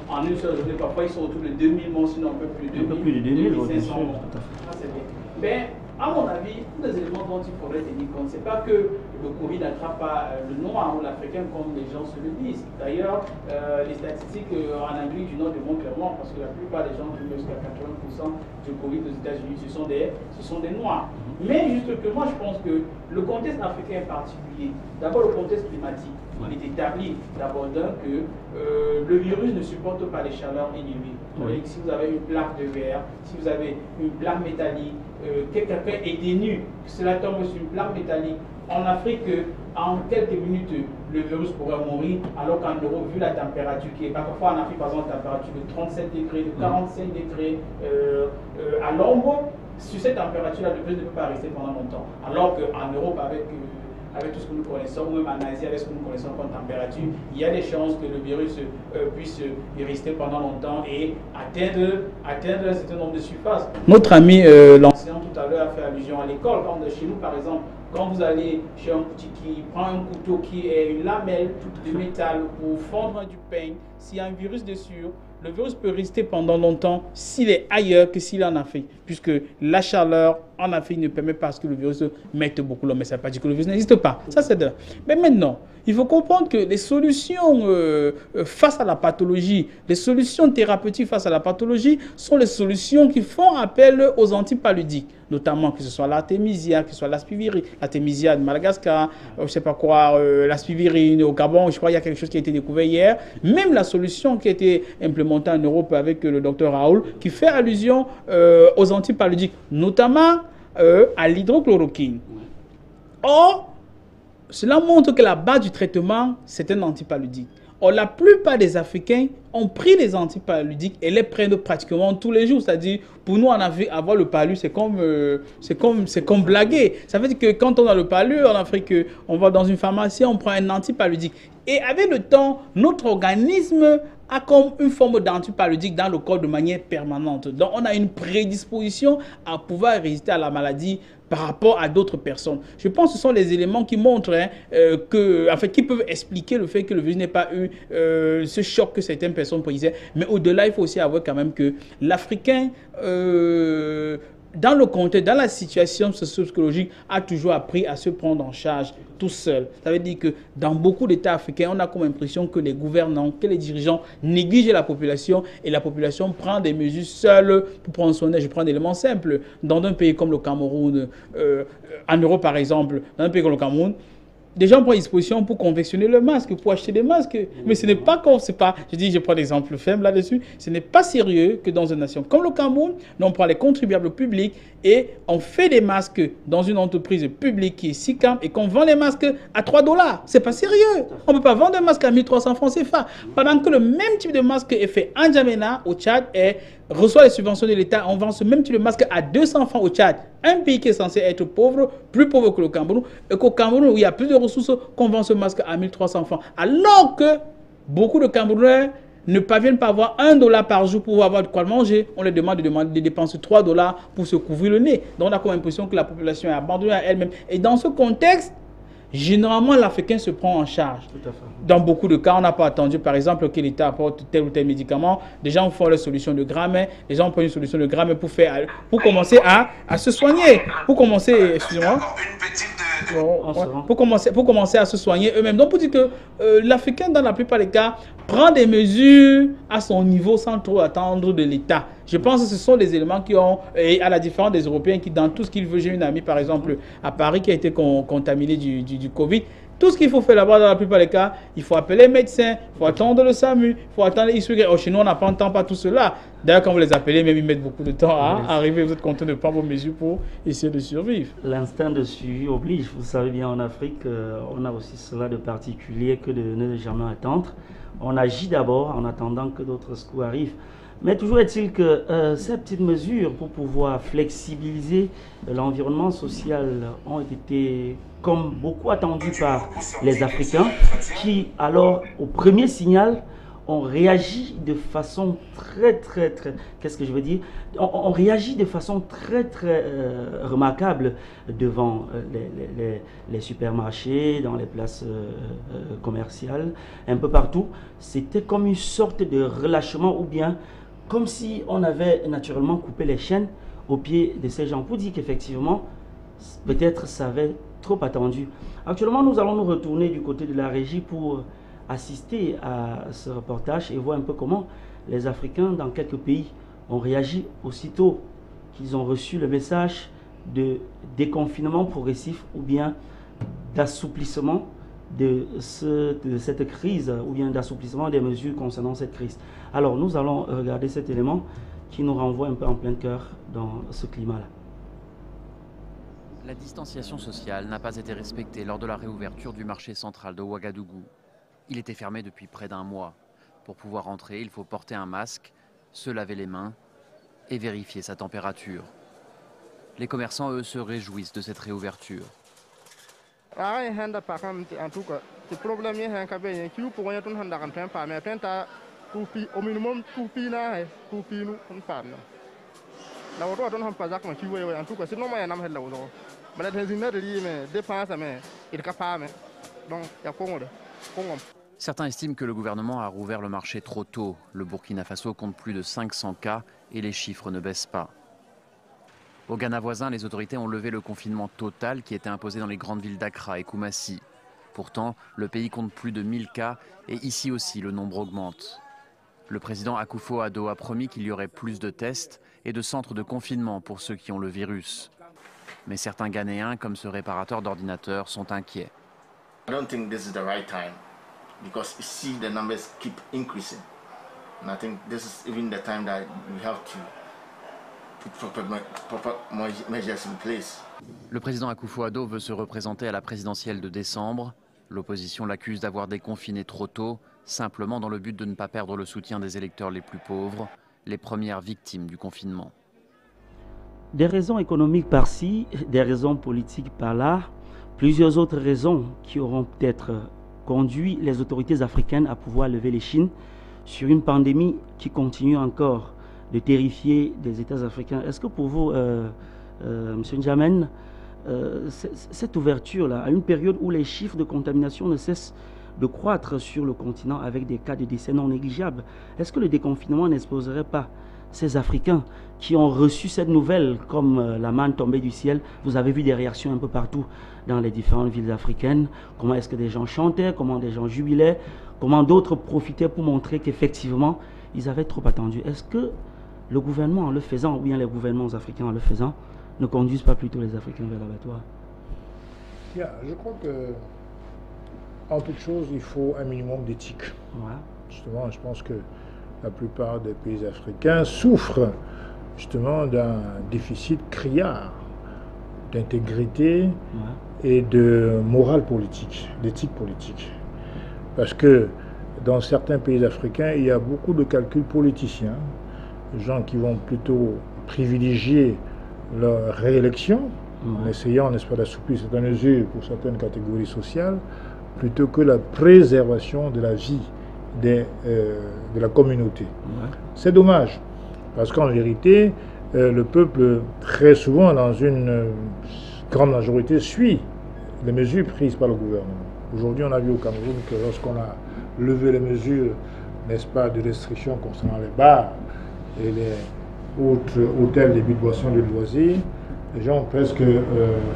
en une seule journée. Parfois, ils sont autour de 2000 morts, sinon un peu plus de 2500 morts. Ça, c'est bien. Mais, à mon avis, un des éléments dont il faudrait tenir compte, c'est pas que le Covid n'attrape pas le noir ou l'Africain comme les gens se le disent. D'ailleurs, les statistiques en Amérique du Nord démontrent clairement, parce que la plupart des gens qui meurent jusqu'à 80% du Covid aux États-Unis, ce sont des noirs. Mais juste que moi, je pense que le contexte africain est particulier. D'abord, le contexte climatique. Il est établi d'abord que le virus ne supporte pas les chaleurs inhumaines. Si vous avez une plaque de verre, si vous avez une plaque métallique, quelqu'un est nu, cela tombe sur une plaque métallique. En Afrique, en quelques minutes, le virus pourrait mourir, alors qu'en Europe, vu la température qui est parfois en Afrique, par exemple, température de 37 degrés, de 45 degrés à l'ombre, sur cette température-là, le virus ne peut pas rester pendant longtemps. Alors qu'en Europe, avec tout ce que nous connaissons, ou même en Asie, avec ce que nous connaissons comme température, il y a des chances que le virus puisse y rester pendant longtemps et atteindre un certain nombre de surfaces. Notre ami, l'enseignant tout à l'heure, a fait allusion à l'école. Chez nous, par exemple, quand vous allez chez un petit qui prend un couteau qui est une lamelle de métal pour fondre du pain, s'il y a un virus dessus, le virus peut rester pendant longtemps s'il est ailleurs que s'il est en Afrique, puisque la chaleur en Afrique ne permet pas à ce que le virus mette beaucoup l'homme. Mais ça ne veut pas dire que le virus n'existe pas. Ça, c'est de... Mais maintenant, il faut comprendre que les solutions face à la pathologie, les solutions thérapeutiques face à la pathologie sont les solutions qui font appel aux antipaludiques, notamment que ce soit l'artémisia, que ce soit l'aspivirine, l'artémisia de Madagascar, je ne sais pas quoi, l'aspivirine au Gabon, je crois qu'il y a quelque chose qui a été découvert hier. Même la solution qui a été implémentée en Europe avec le docteur Raoul, qui fait allusion aux antipaludiques, notamment à l'hydrochloroquine. Or, cela montre que la base du traitement, c'est un antipaludique. Or, la plupart des Africains ont pris les antipaludiques et les prennent pratiquement tous les jours. C'est-à-dire, pour nous, en Afrique, avoir le palu, c'est comme blaguer. Ça veut dire que quand on a le palu en Afrique, on va dans une pharmacie, on prend un antipaludique. Et avec le temps, notre organisme a comme une forme d'antipaludique dans le corps de manière permanente. Donc, on a une prédisposition à pouvoir résister à la maladie par rapport à d'autres personnes. Je pense que ce sont les éléments qui montrent, qui peuvent expliquer le fait que le virus n'ait pas eu ce choc que certaines personnes disaient. Mais au-delà, il faut aussi avouer quand même que l'Africain, dans le contexte, dans la situation socio-psychologique, a toujours appris à se prendre en charge tout seul. Ça veut dire que dans beaucoup d'États africains, on a comme impression que les gouvernants, que les dirigeants négligent la population et la population prend des mesures seule pour prendre soin d'elle. Je prends un élément simple. Dans un pays comme le Cameroun, en Europe par exemple, dans un pays comme le Cameroun, des gens prennent disposition pour confectionner le masque, pour acheter des masques. Mais ce n'est pas comme, je prends l'exemple faible là-dessus, ce n'est pas sérieux que dans une nation comme le Cameroun, nous on prend les contribuables publics et on fait des masques dans une entreprise publique qui est SICAM et qu'on vend les masques à $3. C'est pas sérieux. On ne peut pas vendre un masque à 1300 francs CFA. Pendant que le même type de masque est fait en N'Djamena, au Tchad, et reçoit les subventions de l'État, on vend ce même type de masque à 200 francs au Tchad. Un pays qui est censé être pauvre, plus pauvre que le Cameroun, et qu'au Cameroun, où il y a plus de ressources, qu'on vend ce masque à 1300 francs. Alors que beaucoup de Camerounais ne parviennent pas à avoir $1 par jour pour avoir de quoi manger. On leur demande de dépenser $3 pour se couvrir le nez. Donc on a comme l'impression que la population est abandonnée à elle-même. Et dans ce contexte, généralement, l'Africain se prend en charge. Tout à fait. Dans beaucoup de cas, on n'a pas attendu, par exemple, que l'État apporte tel ou tel médicament. Les gens font leur solution de grammaire. Les gens prennent une solution de grammaire pour commencer à se soigner. Pour commencer, excusez-moi. Pour commencer à se soigner eux-mêmes. Donc, pour dire que l'Africain, dans la plupart des cas, prend des mesures à son niveau sans trop attendre de l'État. Je pense que ce sont des éléments qui ont, et à la différence des Européens qui, dans tout ce qu'ils veulent, j'ai une amie, par exemple, à Paris, qui a été contaminée du Covid. Tout ce qu'il faut faire là-bas, dans la plupart des cas, il faut appeler les médecins, il faut attendre le SAMU, il faut attendre les ISUG. Chez nous, on n'entend pas tout cela. D'ailleurs, quand vous les appelez, même ils mettent beaucoup de temps à arriver. Vous êtes content de prendre vos mesures pour essayer de survivre. L'instinct de suivi oblige. Vous savez bien, en Afrique, on a aussi cela de particulier que de ne jamais attendre. On agit d'abord en attendant que d'autres secours arrivent. Mais toujours est-il que ces petites mesures pour pouvoir flexibiliser l'environnement social ont été, comme beaucoup attendues par les Africains, qui alors, au premier signal, ont réagi de façon très, qu'est-ce que je veux dire? On réagit de façon très remarquable devant les supermarchés, dans les places commerciales, un peu partout. C'était comme une sorte de relâchement ou bien comme si on avait naturellement coupé les chaînes au pied de ces gens. Pour dire qu'effectivement, peut-être ça avait trop attendu. Actuellement, nous allons nous retourner du côté de la régie pour assister à ce reportage et voir un peu comment les Africains dans quelques pays ont réagi aussitôt qu'ils ont reçu le message de déconfinement progressif ou bien d'assouplissement de cette crise ou bien d'assouplissement des mesures concernant cette crise. Alors nous allons regarder cet élément qui nous renvoie un peu en plein cœur dans ce climat-là. La distanciation sociale n'a pas été respectée lors de la réouverture du marché central de Ouagadougou. Il était fermé depuis près d'un mois. Pour pouvoir entrer, il faut porter un masque, se laver les mains et vérifier sa température. Les commerçants, eux, se réjouissent de cette réouverture. Certains estiment que le gouvernement a rouvert le marché trop tôt. Le Burkina Faso compte plus de 500 cas et les chiffres ne baissent pas. Au Ghana voisin, les autorités ont levé le confinement total qui était imposé dans les grandes villes d'Accra et Koumassi. Pourtant, le pays compte plus de 1000 cas et ici aussi le nombre augmente. Le président Akufo-Addo a promis qu'il y aurait plus de tests et de centres de confinement pour ceux qui ont le virus. Mais certains Ghanéens, comme ce réparateur d'ordinateurs, sont inquiets. I don't think this is the right time because you see the numbers keep increasing. And I think this is even the time that we have to put proper measures in place. Le président Akufo-Addo veut se représenter à la présidentielle de décembre. L'opposition l'accuse d'avoir déconfiné trop tôt, simplement dans le but de ne pas perdre le soutien des électeurs les plus pauvres, les premières victimes du confinement. Des raisons économiques par-ci, des raisons politiques par-là, plusieurs autres raisons qui auront peut-être conduit les autorités africaines à pouvoir lever les chines sur une pandémie qui continue encore de terrifier des États africains. Est-ce que pour vous, M. N'Djamène, cette ouverture-là, à une période où les chiffres de contamination ne cessent de croître sur le continent avec des cas de décès non négligeables, est-ce que le déconfinement n'exposerait pas ces Africains qui ont reçu cette nouvelle comme la manne tombée du ciel? Vous avez vu des réactions un peu partout dans les différentes villes africaines. Comment est-ce que des gens chantaient, comment des gens jubilaient, comment d'autres profitaient pour montrer qu'effectivement, ils avaient trop attendu. Est-ce que le gouvernement en le faisant, ou bien les gouvernements africains en le faisant, ne conduisent pas plutôt les Africains vers l'abattoir? Je crois que, en toute chose, il faut un minimum d'éthique. Ouais. Justement, je pense que la plupart des pays africains souffrent justement d'un déficit criard d'intégrité et de morale politique, d'éthique politique. Parce que dans certains pays africains, il y a beaucoup de calculs politiciens, des gens qui vont plutôt privilégier leur réélection, en essayant, n'est-ce pas, d'assouplir certaines mesures pour certaines catégories sociales, plutôt que la préservation de la vie de la communauté. C'est dommage, parce qu'en vérité, le peuple, très souvent, dans une grande majorité, suit les mesures prises par le gouvernement. Aujourd'hui, on a vu au Cameroun que lorsqu'on a levé les mesures, n'est-ce pas, de restriction concernant les bars et les autres hôtels, les de boissons, de loisirs, les gens ont presque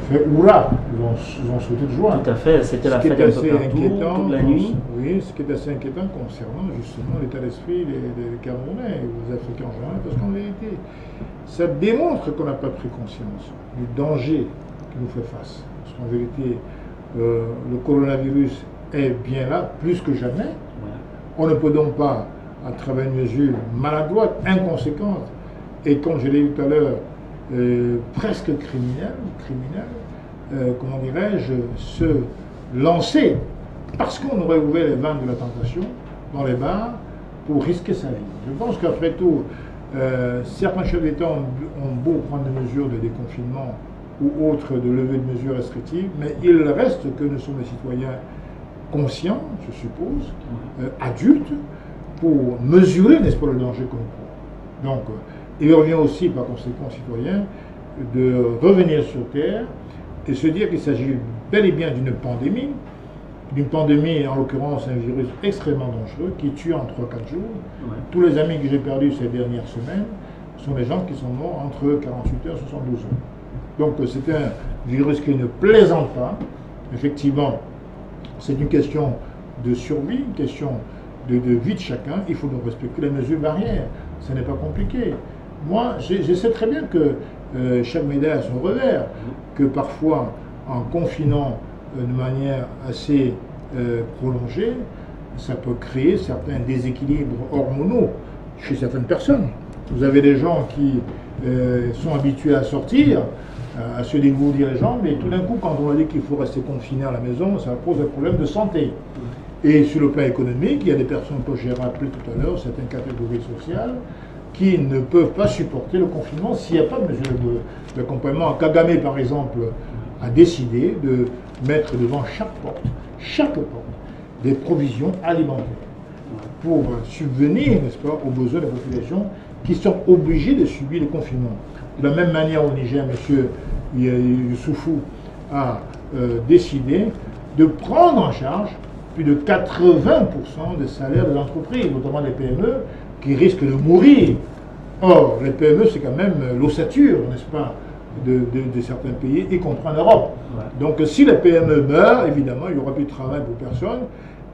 fait hurrah, ils ont sauté de joie. Tout à fait, c'était la fête un peu partout, toute la nuit. Oui, ce qui est assez inquiétant concernant justement l'état d'esprit des Camerounais et des Africains en général, parce qu'en vérité, ça démontre qu'on n'a pas pris conscience du danger qui nous fait face. Parce qu'en vérité, le coronavirus est bien là, plus que jamais. On ne peut donc pas, à travers une mesure maladroite, inconséquente, et comme je l'ai dit tout à l'heure, presque criminel, comment dirais-je, se lancer parce qu'on aurait ouvert les vannes de la tentation dans les bars pour risquer sa vie. Je pense qu'après tout, certains chefs d'État ont beau prendre des mesures de déconfinement ou autres de levée de mesures restrictives, mais il reste que nous sommes des citoyens conscients, je suppose, adultes, pour mesurer, n'est-ce pas, le danger que nous courons. Donc, il revient aussi, par conséquent, aux citoyens, de revenir sur Terre et se dire qu'il s'agit bel et bien d'une pandémie, en l'occurrence un virus extrêmement dangereux qui tue en 3-4 jours. Tous les amis que j'ai perdus ces dernières semaines sont des gens qui sont morts entre 48 heures et 72 heures. Donc c'est un virus qui ne plaisante pas. Effectivement, c'est une question de survie, une question de vie de chacun. Il faut donc respecter les mesures barrières. Ce n'est pas compliqué. Moi, je sais très bien que chaque médaille a son revers, que parfois, en confinant de manière assez prolongée, ça peut créer certains déséquilibres hormonaux chez certaines personnes. Vous avez des gens qui sont habitués à sortir, à se dégourdir les jambes, et tout d'un coup, quand on a dit qu'il faut rester confiné à la maison, ça pose des problèmes de santé. Et sur le plan économique, il y a des personnes que j'ai rappelées tout à l'heure, certaines catégories sociales, qui ne peuvent pas supporter le confinement s'il n'y a pas de mesure d'accompagnement. Kagame, par exemple, a décidé de mettre devant chaque porte, des provisions alimentaires pour subvenir, n'est-ce pas, aux besoins des populations qui sont obligées de subir le confinement. De la même manière, au Niger, M. Youssoufou a décidé de prendre en charge plus de 80% des salaires des entreprises, notamment des PME, qui risquent de mourir. Or, les PME, c'est quand même l'ossature, n'est-ce pas, de certains pays, y compris en Europe. Ouais. Donc, si les PME meurent, évidemment, il n'y aura plus de travail pour personne.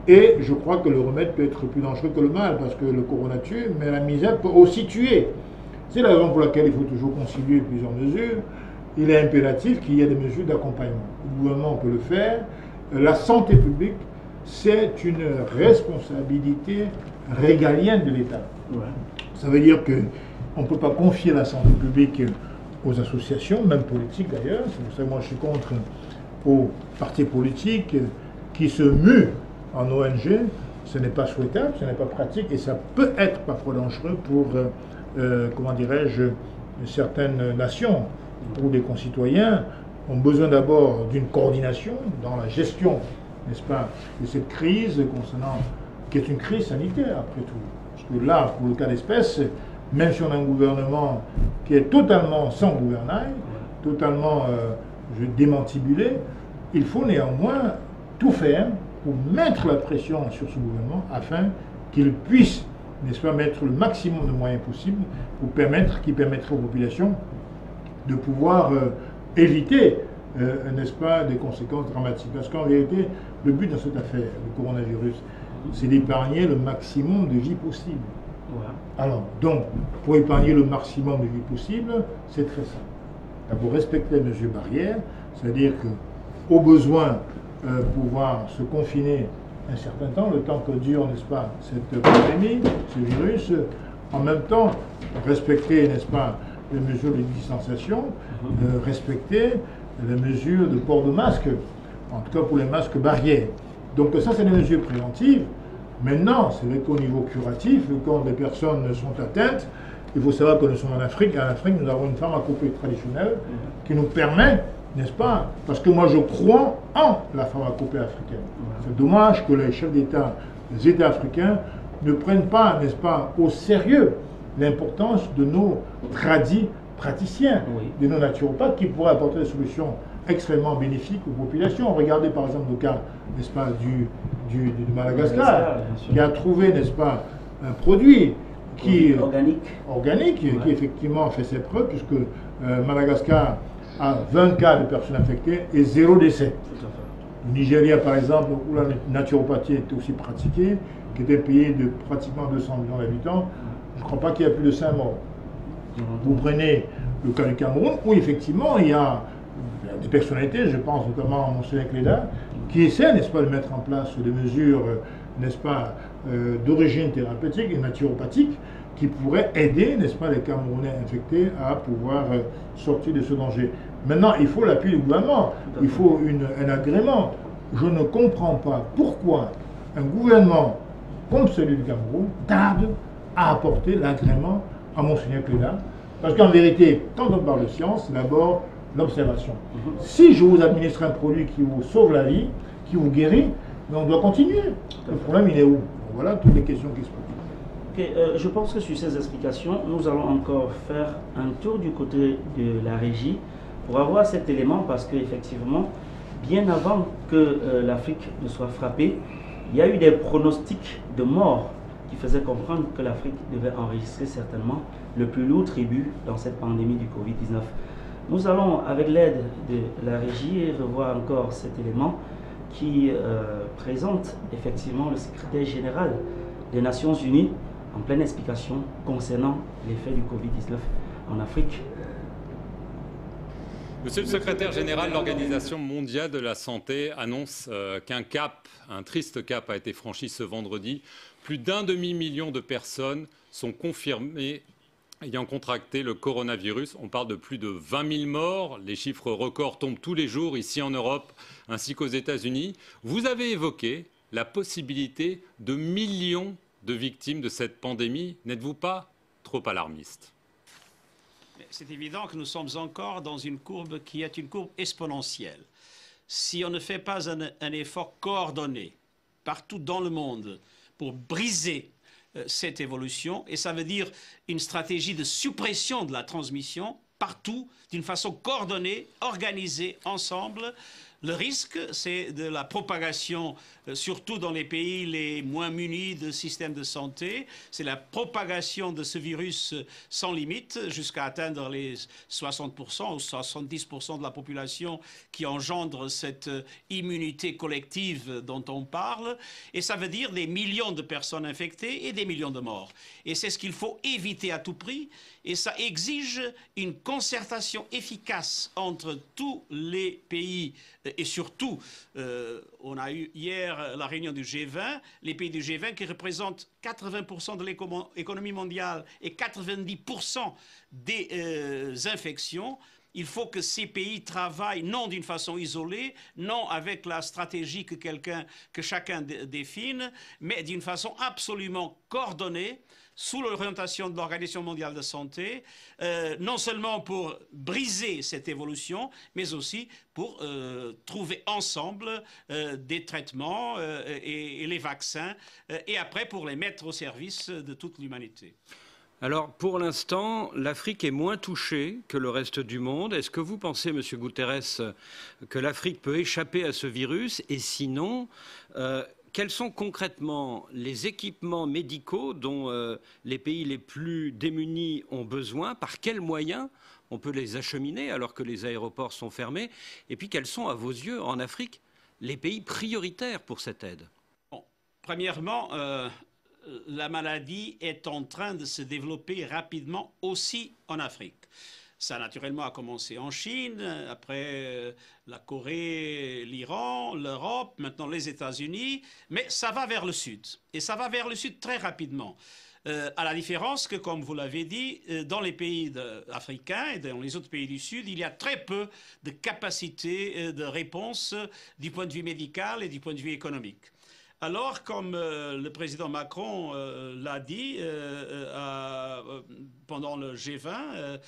Et je crois que le remède peut être plus dangereux que le mal, parce que le corona tue, mais la misère peut aussi tuer. C'est la raison pour laquelle il faut toujours concilier plusieurs mesures. Il est impératif qu'il y ait des mesures d'accompagnement. Le gouvernement peut le faire. La santé publique, c'est une responsabilité régalienne de l'État. Ouais. Ça veut dire qu'on ne peut pas confier la santé publique aux associations, même politiques d'ailleurs. C'est pour ça que moi je suis contre aux partis politiques qui se muent en ONG. Ce n'est pas souhaitable, ce n'est pas pratique et ça peut être parfois dangereux pour, comment dirais-je, certaines nations où des concitoyens ont besoin d'abord d'une coordination dans la gestion, n'est-ce pas, de cette crise qui est une crise sanitaire après tout. Parce que là, pour le cas d'espèce, même si on a un gouvernement qui est totalement sans gouvernail, totalement démantibulé, il faut néanmoins tout faire pour mettre la pression sur ce gouvernement afin qu'il puisse, n'est-ce pas, mettre le maximum de moyens possibles qui permettraient aux populations de pouvoir éviter, n'est-ce pas, des conséquences dramatiques. Parce qu'en vérité, le but dans cette affaire, le coronavirus, c'est d'épargner le maximum de vies possibles. Ouais. Alors, donc, pour épargner le maximum de vies possibles, c'est très simple. D'abord, respecter les mesures barrières, c'est-à-dire qu'au besoin, pouvoir se confiner un certain temps, le temps que dure, n'est-ce pas, cette pandémie, ce virus, en même temps, respecter, n'est-ce pas, les mesures de distanciation, respecter les mesures de port de masque, en tout cas pour les masques barrières. Donc ça, c'est des mesures préventives. Maintenant, c'est vrai qu'au niveau curatif, quand des personnes sont atteintes, il faut savoir que nous sommes en Afrique. En Afrique, nous avons une pharmacopée traditionnelle qui nous permet, n'est-ce pas, parce que moi je crois en la pharmacopée africaine. C'est dommage que les chefs d'État, les États africains, ne prennent pas, n'est-ce pas, au sérieux l'importance de nos praticiens, de nos naturopathes qui pourraient apporter des solutions extrêmement bénéfiques aux populations. Regardez par exemple le cas, n'est-ce pas, du Madagascar, qui a trouvé, n'est-ce pas, un produit qui organique qui effectivement fait ses preuves, puisque Madagascar a 20 cas de personnes infectées et 0 décès. Le Nigeria, par exemple, où la naturopathie est aussi pratiquée, qui est un pays de pratiquement 200 millions d'habitants, je ne crois pas qu'il y a plus de 5 morts. Vous prenez le cas du Cameroun, où effectivement il y a des personnalités, je pense notamment à Monseigneur Cléda, qui essaient, n'est-ce pas, de mettre en place des mesures, n'est-ce pas, d'origine thérapeutique et naturopathique, qui pourraient aider, n'est-ce pas, les Camerounais infectés à pouvoir sortir de ce danger. Maintenant, il faut l'appui du gouvernement, il faut un agrément. Je ne comprends pas pourquoi un gouvernement comme celui du Cameroun tarde à apporter l'agrément à Monseigneur Cléda. Parce qu'en vérité, quand on parle de science, c'est d'abord l'observation. Si je vous administre un produit qui vous sauve la vie, qui vous guérit, mais on doit continuer. Le problème, il est où? Voilà toutes les questions qui se posent. Okay, je pense que sur ces explications, nous allons encore faire un tour du côté de la régie pour avoir cet élément, parce qu'effectivement, bien avant que l'Afrique ne soit frappée, il y a eu des pronostics de mort qui faisaient comprendre que l'Afrique devait enregistrer certainement le plus lourd tribut dans cette pandémie du Covid-19. Nous allons, avec l'aide de la régie, revoir encore cet élément qui présente effectivement le secrétaire général des Nations Unies en pleine explication concernant l'effet du Covid-19 en Afrique. Monsieur le secrétaire général, l'Organisation mondiale de la santé annonce qu'un triste cap a été franchi ce vendredi. Plus d'1 demi-million de personnes sont confirmées ayant contracté le coronavirus. On parle de plus de 20 000 morts. Les chiffres records tombent tous les jours ici en Europe ainsi qu'aux États-Unis. Vous avez évoqué la possibilité de millions de victimes de cette pandémie. N'êtes-vous pas trop alarmiste? C'est évident que nous sommes encore dans une courbe qui est une courbe exponentielle. Si on ne fait pas un effort coordonné partout dans le monde pour briser cette évolution, et ça veut dire une stratégie de suppression de la transmission partout, d'une façon coordonnée, organisée ensemble, Le risque, c'est de la propagation, surtout dans les pays les moins munis de systèmes de santé, c'est la propagation de ce virus sans limite jusqu'à atteindre les 60% ou 70% de la population qui engendre cette immunité collective dont on parle. Et ça veut dire des millions de personnes infectées et des millions de morts. Et c'est ce qu'il faut éviter à tout prix. Et ça exige une concertation efficace entre tous les pays et surtout, on a eu hier la réunion du G20, les pays du G20 qui représentent 80% de l'économie mondiale et 90% des infections. Il faut que ces pays travaillent non d'une façon isolée, non avec la stratégie que chacun définit, mais d'une façon absolument coordonnée, sous l'orientation de l'Organisation mondiale de la santé, non seulement pour briser cette évolution, mais aussi pour trouver ensemble des traitements et les vaccins, et après pour les mettre au service de toute l'humanité. Alors, pour l'instant, l'Afrique est moins touchée que le reste du monde. Est-ce que vous pensez, M. Guterres, que l'Afrique peut échapper à ce virus? Et sinon, quels sont concrètement les équipements médicaux dont les pays les plus démunis ont besoin? Par quels moyens on peut les acheminer alors que les aéroports sont fermés? Et puis, quels sont, à vos yeux, en Afrique, les pays prioritaires pour cette aide? Bon, premièrement, la maladie est en train de se développer rapidement aussi en Afrique. Ça, naturellement, a commencé en Chine, après la Corée, l'Iran, l'Europe, maintenant les États-Unis, mais ça va vers le sud. Et ça va vers le sud très rapidement. À la différence que, comme vous l'avez dit, dans les pays africains et dans les autres pays du Sud, il y a très peu de capacité de réponse du point de vue médical et du point de vue économique. Alors, comme le président Macron l'a dit pendant le G20,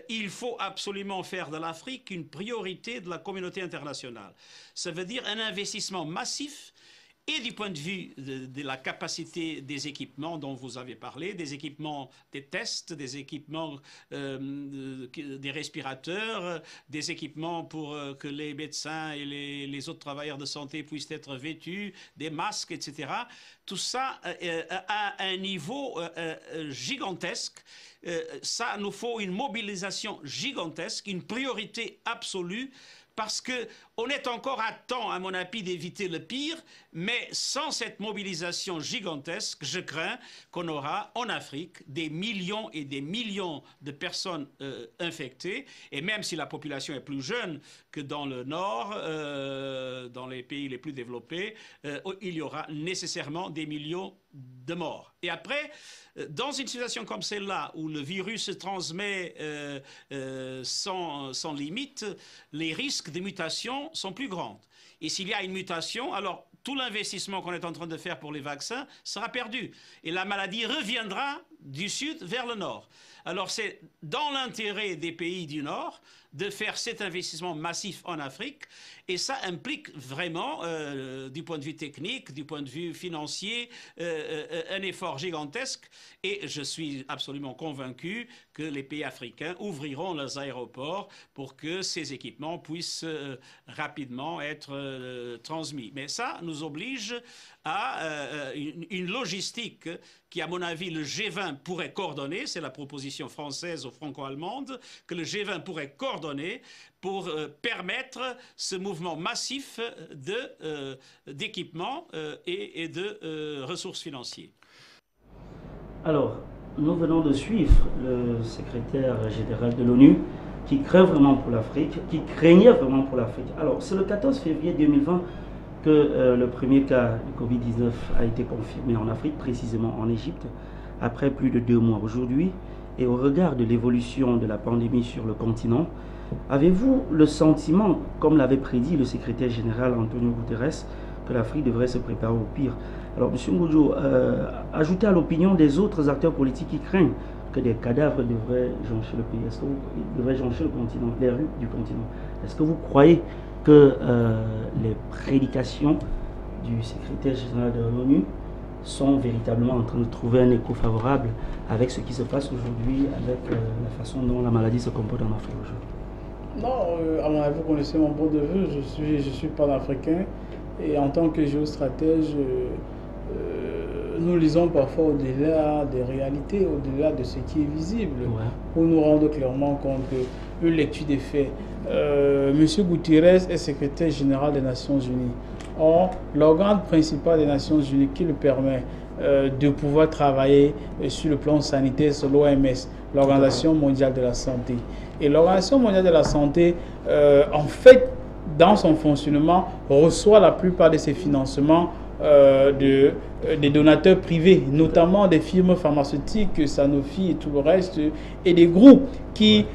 il faut absolument faire de l'Afrique une priorité de la communauté internationale. Ça veut dire un investissement massif et du point de vue de la capacité des équipements dont vous avez parlé, des équipements des tests, des équipements des respirateurs, des équipements pour que les médecins et les autres travailleurs de santé puissent être vêtus, des masques, etc. Tout ça à un niveau gigantesque. Ça nous faut une mobilisation gigantesque, une priorité absolue, parce qu'on est encore à temps, à mon avis, d'éviter le pire, mais sans cette mobilisation gigantesque, je crains qu'on aura en Afrique des millions et des millions de personnes infectées, et même si la population est plus jeune que dans le Nord, dans les pays les plus développés, il y aura nécessairement des millions de morts. Et après, dans une situation comme celle-là, où le virus se transmet sans limite, les risques de mutation sont plus grands. Et s'il y a une mutation, alors tout l'investissement qu'on est en train de faire pour les vaccins sera perdu. Et la maladie reviendra du sud vers le nord. Alors c'est dans l'intérêt des pays du nord de faire cet investissement massif en Afrique, et ça implique vraiment, du point de vue technique, du point de vue financier, un effort gigantesque, et je suis absolument convaincu que les pays africains ouvriront leurs aéroports pour que ces équipements puissent rapidement être transmis. Mais ça nous oblige à une logistique qui, à mon avis, le G20 pourrait coordonner. C'est la proposition française ou franco-allemande que le G20 pourrait coordonner pour permettre ce mouvement massif d'équipements et de ressources financières. Alors, nous venons de suivre le secrétaire général de l'ONU qui craint vraiment pour l'Afrique, qui craignait vraiment pour l'Afrique. Alors, c'est le 14 février 2020 que le premier cas de Covid-19 a été confirmé en Afrique, précisément en Égypte, après plus de 2 mois aujourd'hui. Et au regard de l'évolution de la pandémie sur le continent, avez-vous le sentiment, comme l'avait prédit le secrétaire général Antonio Guterres, que l'Afrique devrait se préparer au pire? Alors, M. Ngudjo, ajoutez à l'opinion des autres acteurs politiques qui craignent que des cadavres devraient joncher le pays. Est-ce que vous devraient joncher le continent, les rues du continent? Est-ce que vous croyez que les prédications du secrétaire général de l'ONU sont véritablement en train de trouver un écho favorable avec ce qui se passe aujourd'hui, avec la façon dont la maladie se comporte en Afrique aujourd'hui? Non, à mon avis, vous connaissez mon point de vue, je suis panafricain et en tant que géostratège, nous lisons parfois au-delà des réalités, au-delà de ce qui est visible, pour nous rendre clairement compte qu'une lecture des faits. Monsieur Guterres est secrétaire général des Nations Unies. Or, l'organe principal des Nations Unies qui le permet de pouvoir travailler sur le plan sanitaire, c'est l'OMS, l'Organisation mondiale de la santé. Et l'Organisation mondiale de la santé, en fait, dans son fonctionnement, reçoit la plupart de ses financements des donateurs privés, notamment des firmes pharmaceutiques, Sanofi et tout le reste, et des groupes qui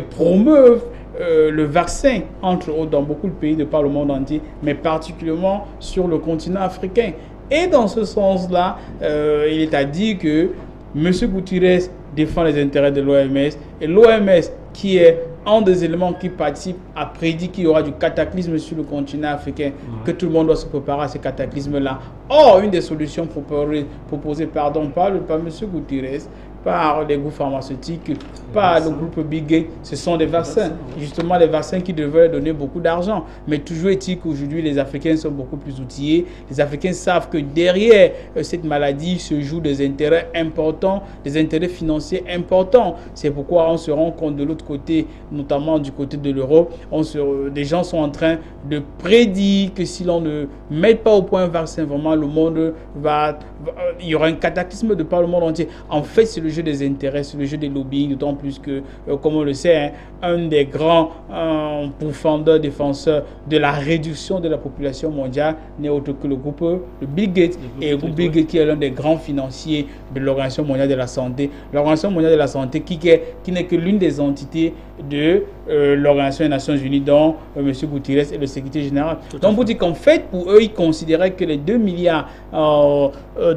promeuvent le vaccin, entre autres, dans beaucoup de pays de par le monde entier, mais particulièrement sur le continent africain. Et dans ce sens-là, il est à dire que M. Guterres défend les intérêts de l'OMS, et l'OMS, qui est un des éléments qui participe, a prédit qu'il y aura du cataclysme sur le continent africain, que tout le monde doit se préparer à ce cataclysme-là. Or, une des solutions proposées par M. Guterres, par les groupes pharmaceutiques, par le groupe Bill Gates, ce sont des vaccins. Justement, les vaccins qui devraient donner beaucoup d'argent. Mais toujours est-il qu'aujourd'hui, les Africains sont beaucoup plus outillés. Les Africains savent que derrière cette maladie se jouent des intérêts importants, des intérêts financiers importants. C'est pourquoi on se rend compte de l'autre côté, notamment du côté de l'Europe, des gens sont en train de prédire que si l'on ne met pas au point un vaccin, vraiment, le monde il y aura un cataclysme de par le monde entier. En fait, c'est le jeu des intérêts, c'est le jeu des lobbying, d'autant plus que, comme on le sait, hein, un des grands pourfendeurs, défenseurs de la réduction de la population mondiale n'est autre que le groupe Bill Gates. Et le groupe Bill Gates qui est l'un des grands financiers de l'Organisation mondiale de la santé. L'Organisation mondiale de la santé qui n'est que l'une des entités de l'Organisation des Nations Unies, dont M. Guterres est le secrétaire général. Donc, vous dites qu'en fait, pour eux, ils considéraient que les 2 milliards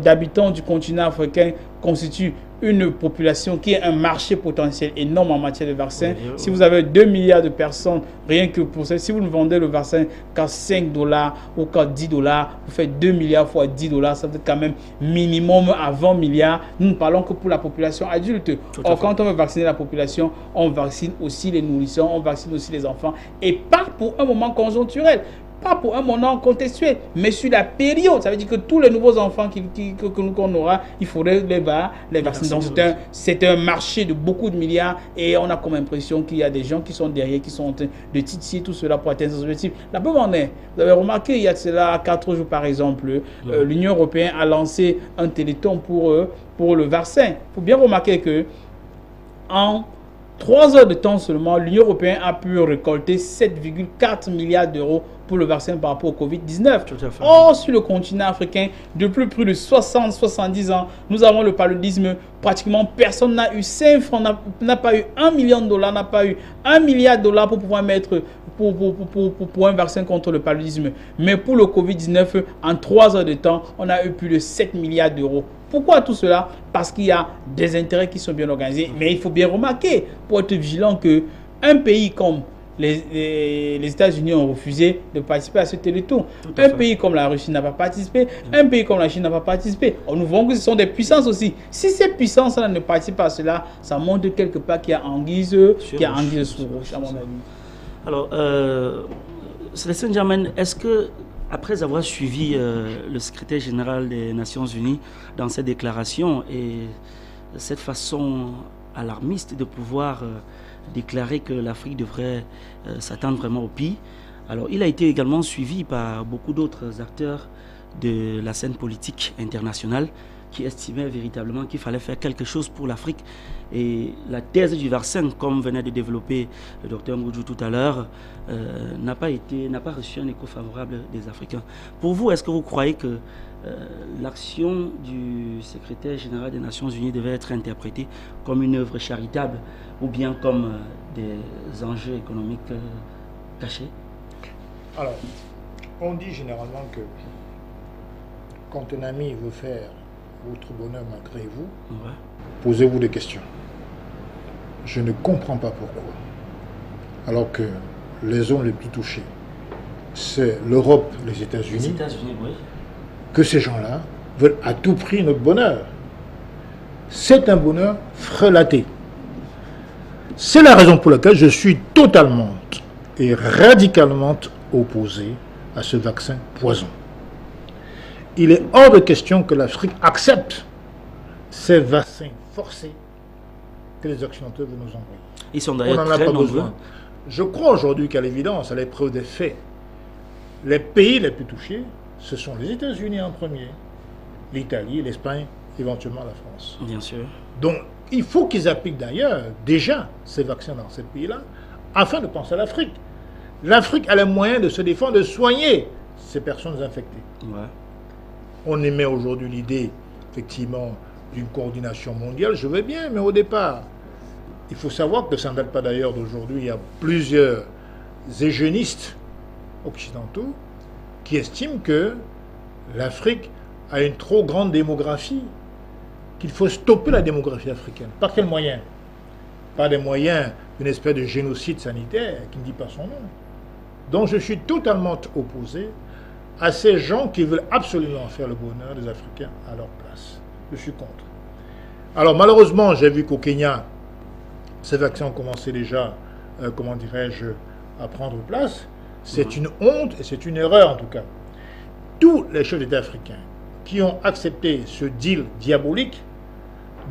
d'habitants du continent africain constituent une population qui est un marché potentiel énorme en matière de vaccins. Si vous avez 2 milliards de personnes, rien que pour ça, si vous ne vendez le vaccin qu'à 5 $ ou qu'à 10 $, vous faites 2 milliards fois 10 $, ça fait quand même minimum à 20 milliards. Nous ne parlons que pour la population adulte. Or, quand on veut vacciner la population, on vaccine aussi les nourrissons, on vaccine aussi les enfants, et pas pour un moment conjoncturel. Pas pour un moment contextuel, mais sur la période. Ça veut dire que tous les nouveaux enfants qu'on aura, il faudrait les vacciner. Donc c'est un marché de beaucoup de milliards et on a comme impression qu'il y a des gens qui sont derrière, qui sont en train de titiller tout cela pour atteindre ces objectifs. La preuve en est, vous avez remarqué, il y a de cela 4 jours par exemple, l'Union européenne a lancé un téléthon pour le vaccin. Il faut bien remarquer que en 3 heures de temps seulement, l'Union européenne a pu récolter 7,4 milliards d'euros pour le vaccin par rapport au Covid-19. Or, sur le continent africain, depuis plus de 60-70 ans, nous avons le paludisme. Pratiquement personne n'a eu 5 francs, n'a pas eu $1 million, n'a pas eu $1 milliard pour pouvoir mettre pour un vaccin contre le paludisme. Mais pour le Covid-19, en 3 heures de temps, on a eu plus de 7 milliards d'euros. Pourquoi tout cela? Parce qu'il y a des intérêts qui sont bien organisés. Mais il faut bien remarquer, pour être vigilant, qu'un pays comme les États-Unis ont refusé de participer à ce téléthon. Un pays comme la Russie n'a pas participé. Un pays comme la Chine n'a pas participé. Nous voyons que ce sont des puissances aussi. Si ces puissances-là ne participent pas à cela, ça montre quelque part qu'il y a anguille sous roche, à mon avis. Alors, Célestin Djamène, est-ce que, après avoir suivi le secrétaire général des Nations Unies dans ses déclarations et cette façon alarmiste de pouvoir déclarer que l'Afrique devrait s'attendre vraiment au pire, alors il a été également suivi par beaucoup d'autres acteurs de la scène politique internationale qui estimaient véritablement qu'il fallait faire quelque chose pour l'Afrique. Et la thèse du vaccin, comme venait de développer le docteur Moudjou tout à l'heure, n'a pas reçu un écho favorable des Africains. Pour vous, est-ce que vous croyez que l'action du secrétaire général des Nations Unies devait être interprétée comme une œuvre charitable ou bien comme des enjeux économiques cachés? Alors, on dit généralement que quand un ami veut faire votre bonheur malgré vous, posez-vous des questions. Je ne comprends pas pourquoi. Alors que les zones les plus touchées, c'est l'Europe, les États-Unis, que ces gens-là veulent à tout prix notre bonheur. C'est un bonheur frelaté. C'est la raison pour laquelle je suis totalement est radicalement opposé à ce vaccin poison. Il est hors de question que l'Afrique accepte ces vaccins forcés que les Occidentaux veulent nous envoyer. Ils sont d'ailleurs très nombreux. Je crois aujourd'hui qu'à l'évidence, à l'épreuve des faits, les pays les plus touchés, ce sont les États-Unis en premier, l'Italie, l'Espagne, éventuellement la France. Bien sûr. Donc, il faut qu'ils appliquent d'ailleurs déjà ces vaccins dans ces pays-là, afin de penser à l'Afrique. L'Afrique a les moyens de se défendre, de soigner ces personnes infectées. Ouais. On émet aujourd'hui l'idée, effectivement, d'une coordination mondiale, je veux bien, mais au départ, il faut savoir que ça ne date pas d'ailleurs d'aujourd'hui. Il y a plusieurs eugénistes occidentaux qui estiment que l'Afrique a une trop grande démographie, qu'il faut stopper la démographie africaine. Par quels moyens? Par des moyens d'une espèce de génocide sanitaire qui ne dit pas son nom. Donc je suis totalement opposé à ces gens qui veulent absolument faire le bonheur des Africains à leur place. Je suis contre. Alors malheureusement, j'ai vu qu'au Kenya, ces vaccins ont commencé déjà, comment dirais-je, à prendre place. C'est une honte et c'est une erreur en tout cas. Tous les chefs d'État africains qui ont accepté ce deal diabolique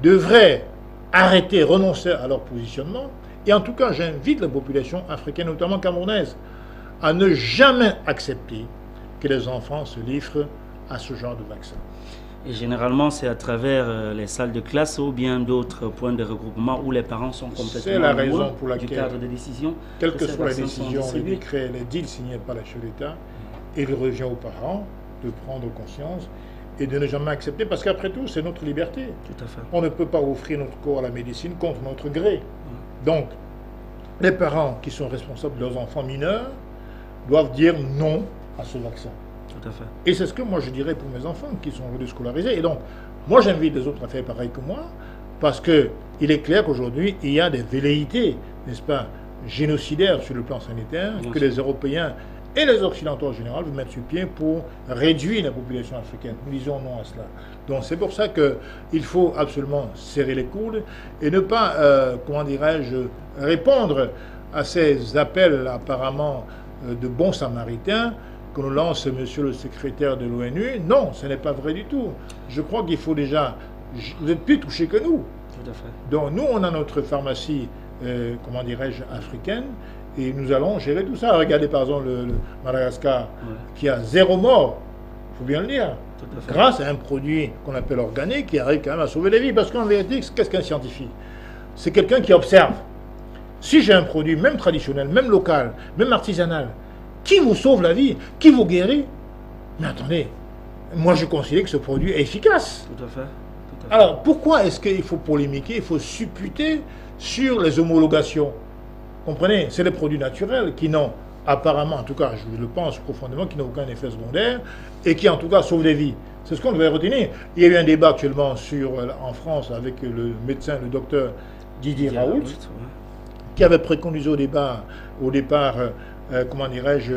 devraient arrêter, renoncer à leur positionnement. Et en tout cas, j'invite la population africaine, notamment camerounaise, à ne jamais accepter que les enfants se livrent à ce genre de vaccin. Et généralement, c'est à travers les salles de classe ou bien d'autres points de regroupement où les parents sont complètement la raison pour laquelle, du cadre de décision. Quelle que soit la décision, les décrets, les deals signés par les chefs d'État, il revient aux parents de prendre conscience et de ne jamais accepter, parce qu'après tout, c'est notre liberté. Tout à fait. On ne peut pas offrir notre corps à la médecine contre notre gré. Donc, les parents qui sont responsables de leurs enfants mineurs doivent dire non à ce vaccin. Tout à fait. Et c'est ce que moi je dirais pour mes enfants qui sont aujourd'hui scolarisés. Et donc, moi j'invite les autres à faire pareil que moi, parce qu'il est clair qu'aujourd'hui, il y a des velléités, n'est-ce pas, génocidaires sur le plan sanitaire, que les Européens et les Occidentaux en général veulent mettre sur pied pour réduire la population africaine. Nous disons non à cela. Donc c'est pour ça qu'il faut absolument serrer les coudes et ne pas, comment dirais-je, répondre à ces appels apparemment de bons samaritains que nous lance monsieur le secrétaire de l'ONU. Non, ce n'est pas vrai du tout. Je crois qu'il faut déjà... Vous êtes plus touchés que nous. Tout à fait. Donc nous, on a notre pharmacie, comment dirais-je, africaine, et nous allons gérer tout ça. Regardez par exemple le Madagascar, qui a 0 mort, il faut bien le dire, grâce à un produit qu'on appelle organique, qui arrive quand même à sauver des vies. Parce qu'en vérité, qu'est-ce qu'un scientifique? C'est quelqu'un qui observe. Si j'ai un produit, même traditionnel, même local, même artisanal, qui vous sauve la vie, qui vous guérit, mais attendez, moi je considère que ce produit est efficace. Tout à fait. Alors pourquoi est-ce qu'il faut polémiquer, il faut supputer sur les homologations? Comprenez, c'est des produits naturels qui n'ont apparemment, en tout cas je le pense profondément, qui n'ont aucun effet secondaire et qui en tout cas sauvent des vies. C'est ce qu'on devait retenir. Il y a eu un débat actuellement en France avec le médecin, le docteur Didier Raoult, qui avait préconisé au départ, comment dirais-je,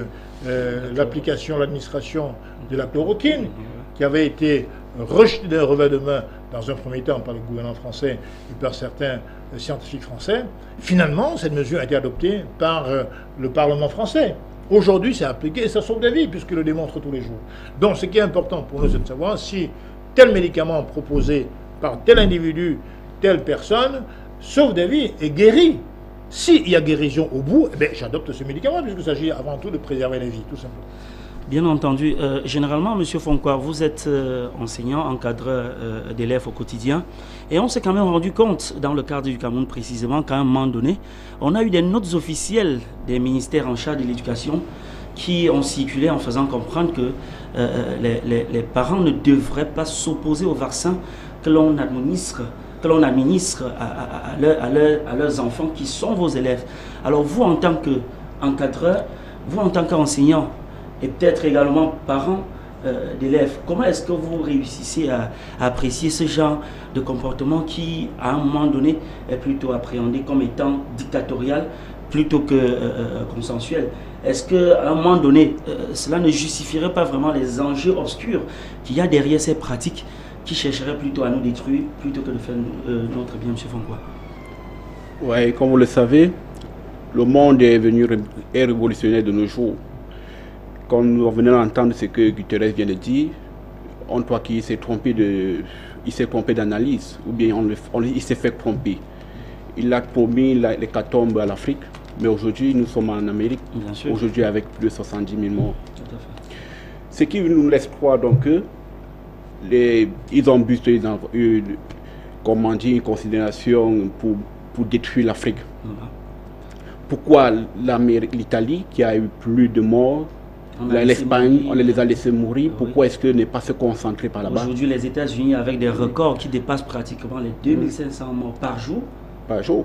l'application, l'administration de la chloroquine, qui avait été rejetée d'un revers de main dans un premier temps par le gouvernement français et par certains scientifiques français. Finalement, cette mesure a été adoptée par le Parlement français. Aujourd'hui, c'est appliqué et ça sauve des vies, puisqu'il le démontre tous les jours. Donc, ce qui est important pour nous, c'est de savoir si tel médicament proposé par tel individu, telle personne, sauve des vies et guérit. S'il y a guérison au bout, eh j'adopte ce médicament, puisqu'il s'agit avant tout de préserver les vies, tout simplement. Bien entendu. Généralement, M. Fonkwa, vous êtes enseignant, encadreur d'élèves au quotidien. Et on s'est quand même rendu compte, dans le cadre du Cameroun précisément, qu'à un moment donné, on a eu des notes officielles des ministères en charge de l'éducation qui ont circulé en faisant comprendre que les parents ne devraient pas s'opposer au vaccin que l'on administre à leurs enfants qui sont vos élèves. Alors vous, en tant qu'encadreur, vous, en tant qu'enseignant, et peut-être également parents d'élèves, comment est-ce que vous réussissez à apprécier ce genre de comportement qui, à un moment donné, est plutôt appréhendé comme étant dictatorial plutôt que consensuel? Est-ce qu'à un moment donné, cela ne justifierait pas vraiment les enjeux obscurs qu'il y a derrière ces pratiques qui chercherait plutôt à nous détruire plutôt que de faire notre bien, M. Fonkwa? Oui, comme vous le savez, Le monde est révolutionnaire de nos jours. Comme nous venons d'entendre ce que Guterres vient de dire, on croit qu'il s'est trompé d'analyse, ou bien il s'est fait tromper. Il a promis l'hécatombe à l'Afrique, mais aujourd'hui nous sommes en Amérique, aujourd'hui avec plus de 70 000 morts. Tout à fait. Ce qui nous laisse croire donc que ils ont boosté une considération pour détruire l'Afrique. Pourquoi l'Italie, qui a eu plus de morts, l'Espagne, on les a laissés mourir, pourquoi est-ce que ne pas se concentrer par là-bas? Aujourd'hui, les États-Unis, avec des records qui dépassent pratiquement les 2500 morts par jour.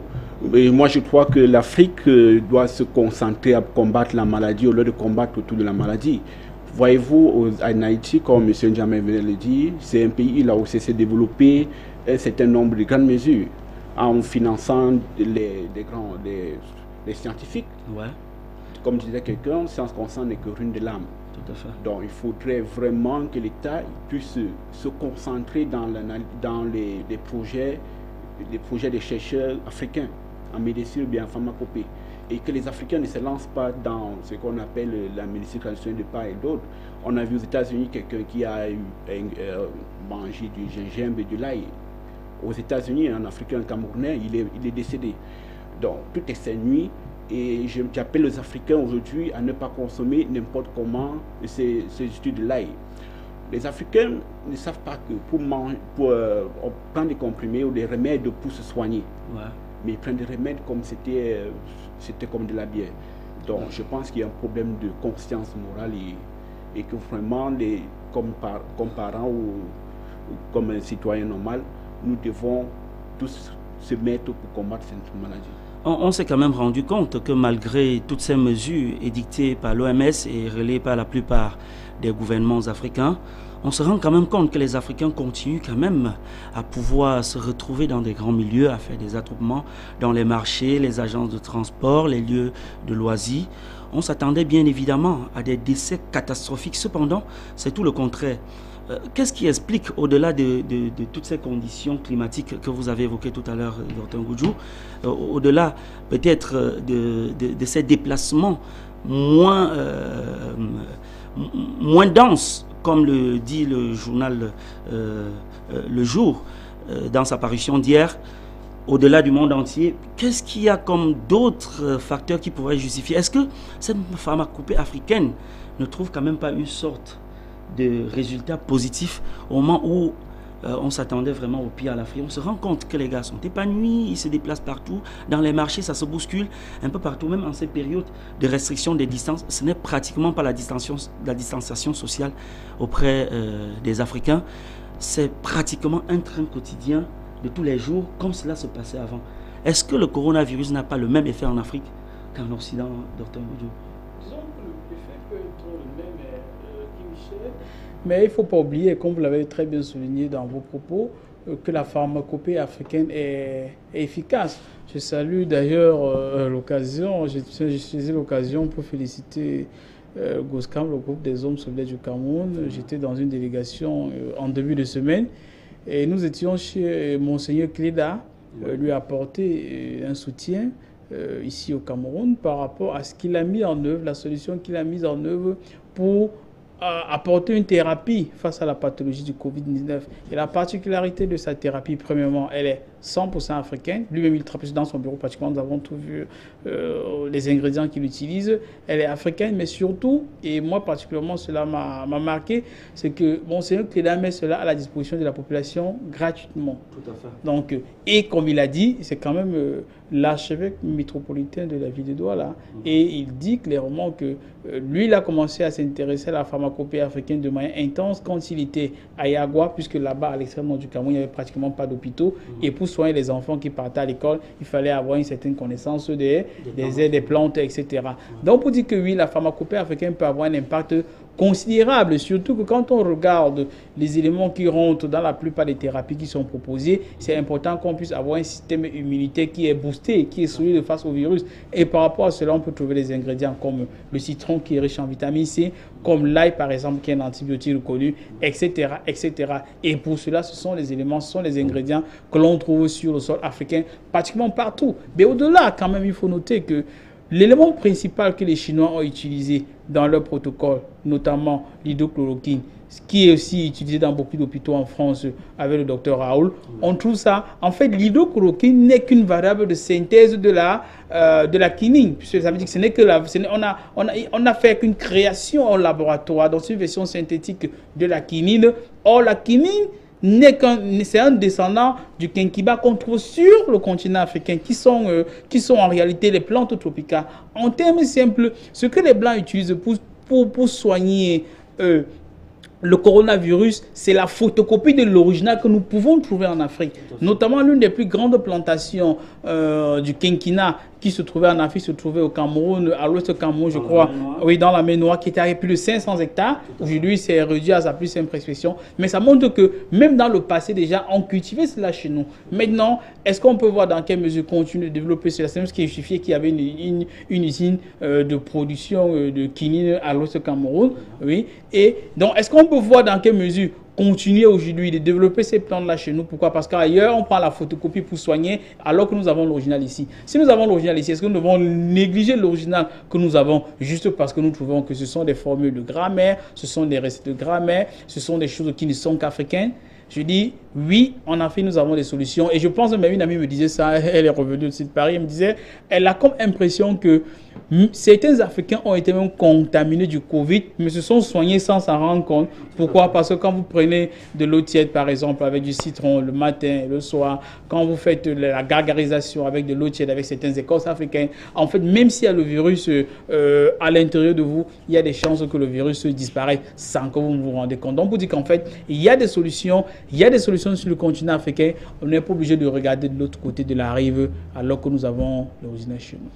Et moi, je crois que l'Afrique doit se concentrer à combattre la maladie au lieu de combattre autour de la maladie. Voyez-vous, en Haïti, comme M. N'Djamé vient de le dire, c'est un pays là où s'est développé un certain nombre de grandes mesures en finançant les scientifiques. Ouais. Comme disait quelqu'un, science consciente n'est que ruine de l'âme. Tout à fait. Donc il faudrait vraiment que l'État puisse se concentrer dans les projets des chercheurs africains en médecine ou bien en pharmacopée. Et que les Africains ne se lancent pas dans ce qu'on appelle la médecine traditionnelle de part et d'autre. On a vu aux États-Unis quelqu'un qui a mangé du gingembre et du l'ail. Aux États-Unis, un Africain, un Camerounais, il est décédé. Donc tout est cette nuit. Et j'appelle les Africains aujourd'hui à ne pas consommer n'importe comment ces études de l'ail. Les Africains ne savent pas que pour prendre des comprimés ou des remèdes pour se soigner, mais ils prennent des remèdes comme c'était comme de la bière. Donc je pense qu'il y a un problème de conscience morale et que vraiment, comme parents ou comme un citoyen normal, nous devons tous se mettre pour combattre cette maladie. On s'est quand même rendu compte que malgré toutes ces mesures édictées par l'OMS et relayées par la plupart des gouvernements africains, on se rend quand même compte que les Africains continuent quand même à pouvoir se retrouver dans des grands milieux, à faire des attroupements dans les marchés, les agences de transport, les lieux de loisirs. On s'attendait bien évidemment à des décès catastrophiques. Cependant, c'est tout le contraire. Qu'est-ce qui explique, au-delà de toutes ces conditions climatiques que vous avez évoquées tout à l'heure, Dr Ngudjou, au-delà peut-être de ces déplacements moins denses, comme le dit le journal Le Jour dans sa parution d'hier, au-delà du monde entier, qu'est-ce qu'il y a comme d'autres facteurs qui pourraient justifier? Est-ce que cette pharmacopée africaine ne trouve quand même pas une sorte de résultats positifs au moment où on s'attendait vraiment au pire à l'Afrique? On se rend compte que les gars sont épanouis, ils se déplacent partout, dans les marchés ça se bouscule un peu partout, même en cette période de restriction des distances. Ce n'est pratiquement pas la distanciation sociale auprès des Africains, c'est pratiquement un train quotidien de tous les jours comme cela se passait avant. Est-ce que le coronavirus n'a pas le même effet en Afrique qu'en Occident, Dr Ngudjou? Disons que l'effet peut être le même, Michel, mais il ne faut pas oublier, comme vous l'avez très bien souligné dans vos propos, que la pharmacopée africaine est efficace. Je salue d'ailleurs l'occasion, j'ai saisi l'occasion pour féliciter Goskam, le groupe des hommes solidaires du Cameroun. J'étais dans une délégation en début de semaine et nous étions chez Monseigneur Cléda, lui apporter un soutien ici au Cameroun par rapport à ce qu'il a mis en œuvre, la solution qu'il a mise en œuvre pour apporter une thérapie face à la pathologie du Covid-19. Et la particularité de sa thérapie, premièrement, elle est 100% africaine. Lui-même, il travaille dans son bureau, pratiquement, nous avons tout vu, les ingrédients qu'il utilise. Elle est africaine, mais surtout, et moi particulièrement, cela m'a marqué, c'est que Monseigneur Cléda met cela à la disposition de la population gratuitement. Tout à fait. Donc, et comme il a dit, c'est quand même l'archevêque métropolitain de la ville de Douala. Et il dit clairement que lui, il a commencé à s'intéresser à la pharmacopée africaine de manière intense quand il était à Yagua, puisque là-bas, à l'extrême nord du Cameroun, il n'y avait pratiquement pas d'hôpitaux. Et pour soigner les enfants qui partaient à l'école, il fallait avoir une certaine connaissance des aides, des plantes, etc. Donc, pour dire que oui, la pharmacopée africaine peut avoir un impact considérable, surtout que quand on regarde les éléments qui rentrent dans la plupart des thérapies qui sont proposées, c'est important qu'on puisse avoir un système immunitaire qui est boosté, qui est solide face au virus. Et par rapport à cela, on peut trouver des ingrédients comme le citron qui est riche en vitamine C, comme l'ail par exemple qui est un antibiotique reconnu, etc., etc. Et pour cela, ce sont les éléments, ce sont les ingrédients que l'on trouve sur le sol africain pratiquement partout. Mais au-delà, quand même, il faut noter que L'élément principal que les Chinois ont utilisé dans leur protocole, notamment l'hydrochloroquine, qui est aussi utilisé dans beaucoup d'hôpitaux en France avec le docteur Raoul, on trouve ça. En fait, l'hydrochloroquine n'est qu'une variable de synthèse de la quinine. Puisque ça veut dire que ce n'est que on a fait qu'une création en laboratoire dans une version synthétique de la quinine. Or, la quinine c'est un descendant du quinquiba qu'on trouve sur le continent africain, qui sont en réalité les plantes tropicales. En termes simples, ce que les Blancs utilisent pour soigner le coronavirus, c'est la photocopie de l'original que nous pouvons trouver en Afrique. Notamment l'une des plus grandes plantations du quinquina qui se trouvait en Afrique, se trouvait au Cameroun, à l'ouest du Cameroun, je crois. Oui, dans la mer Noire, qui était à plus de 500 hectares. Aujourd'hui, c'est réduit à sa plus simple expression. Mais ça montre que même dans le passé, déjà, on cultivait cela chez nous. Maintenant, est-ce qu'on peut voir dans quelle mesure continue de développer cela? C'est même ce qui est justifié qu'il y avait une usine de production de quinine à l'ouest du Cameroun. Oui. Et donc, est-ce qu'on peut voir dans quelle mesure continuer aujourd'hui de développer ces plantes-là chez nous? Pourquoi? Parce qu'ailleurs, on prend la photocopie pour soigner, alors que nous avons l'original ici. Si nous avons l'original ici, est-ce que nous devons négliger l'original que nous avons juste parce que nous trouvons que ce sont des formules de grammaire, ce sont des recettes de grammaire, ce sont des choses qui ne sont qu'africaines? Je dis, oui, en Afrique, nous avons des solutions. Et je pense, même une amie me disait ça, elle est revenue aussi de Paris, elle me disait, elle a comme impression que certains Africains ont été même contaminés du Covid, mais se sont soignés sans s'en rendre compte. Pourquoi? Parce que quand vous prenez de l'eau tiède, par exemple, avec du citron le matin et le soir, quand vous faites la gargarisation avec de l'eau tiède avec certaines écorces africaines, en fait, même s'il y a le virus à l'intérieur de vous, il y a des chances que le virus disparaisse sans que vous vous rendez compte. Donc, vous dites qu'en fait, il y a des solutions sur le continent africain. On n'est pas obligé de regarder de l'autre côté de la rive alors que nous avons l'original chez nous.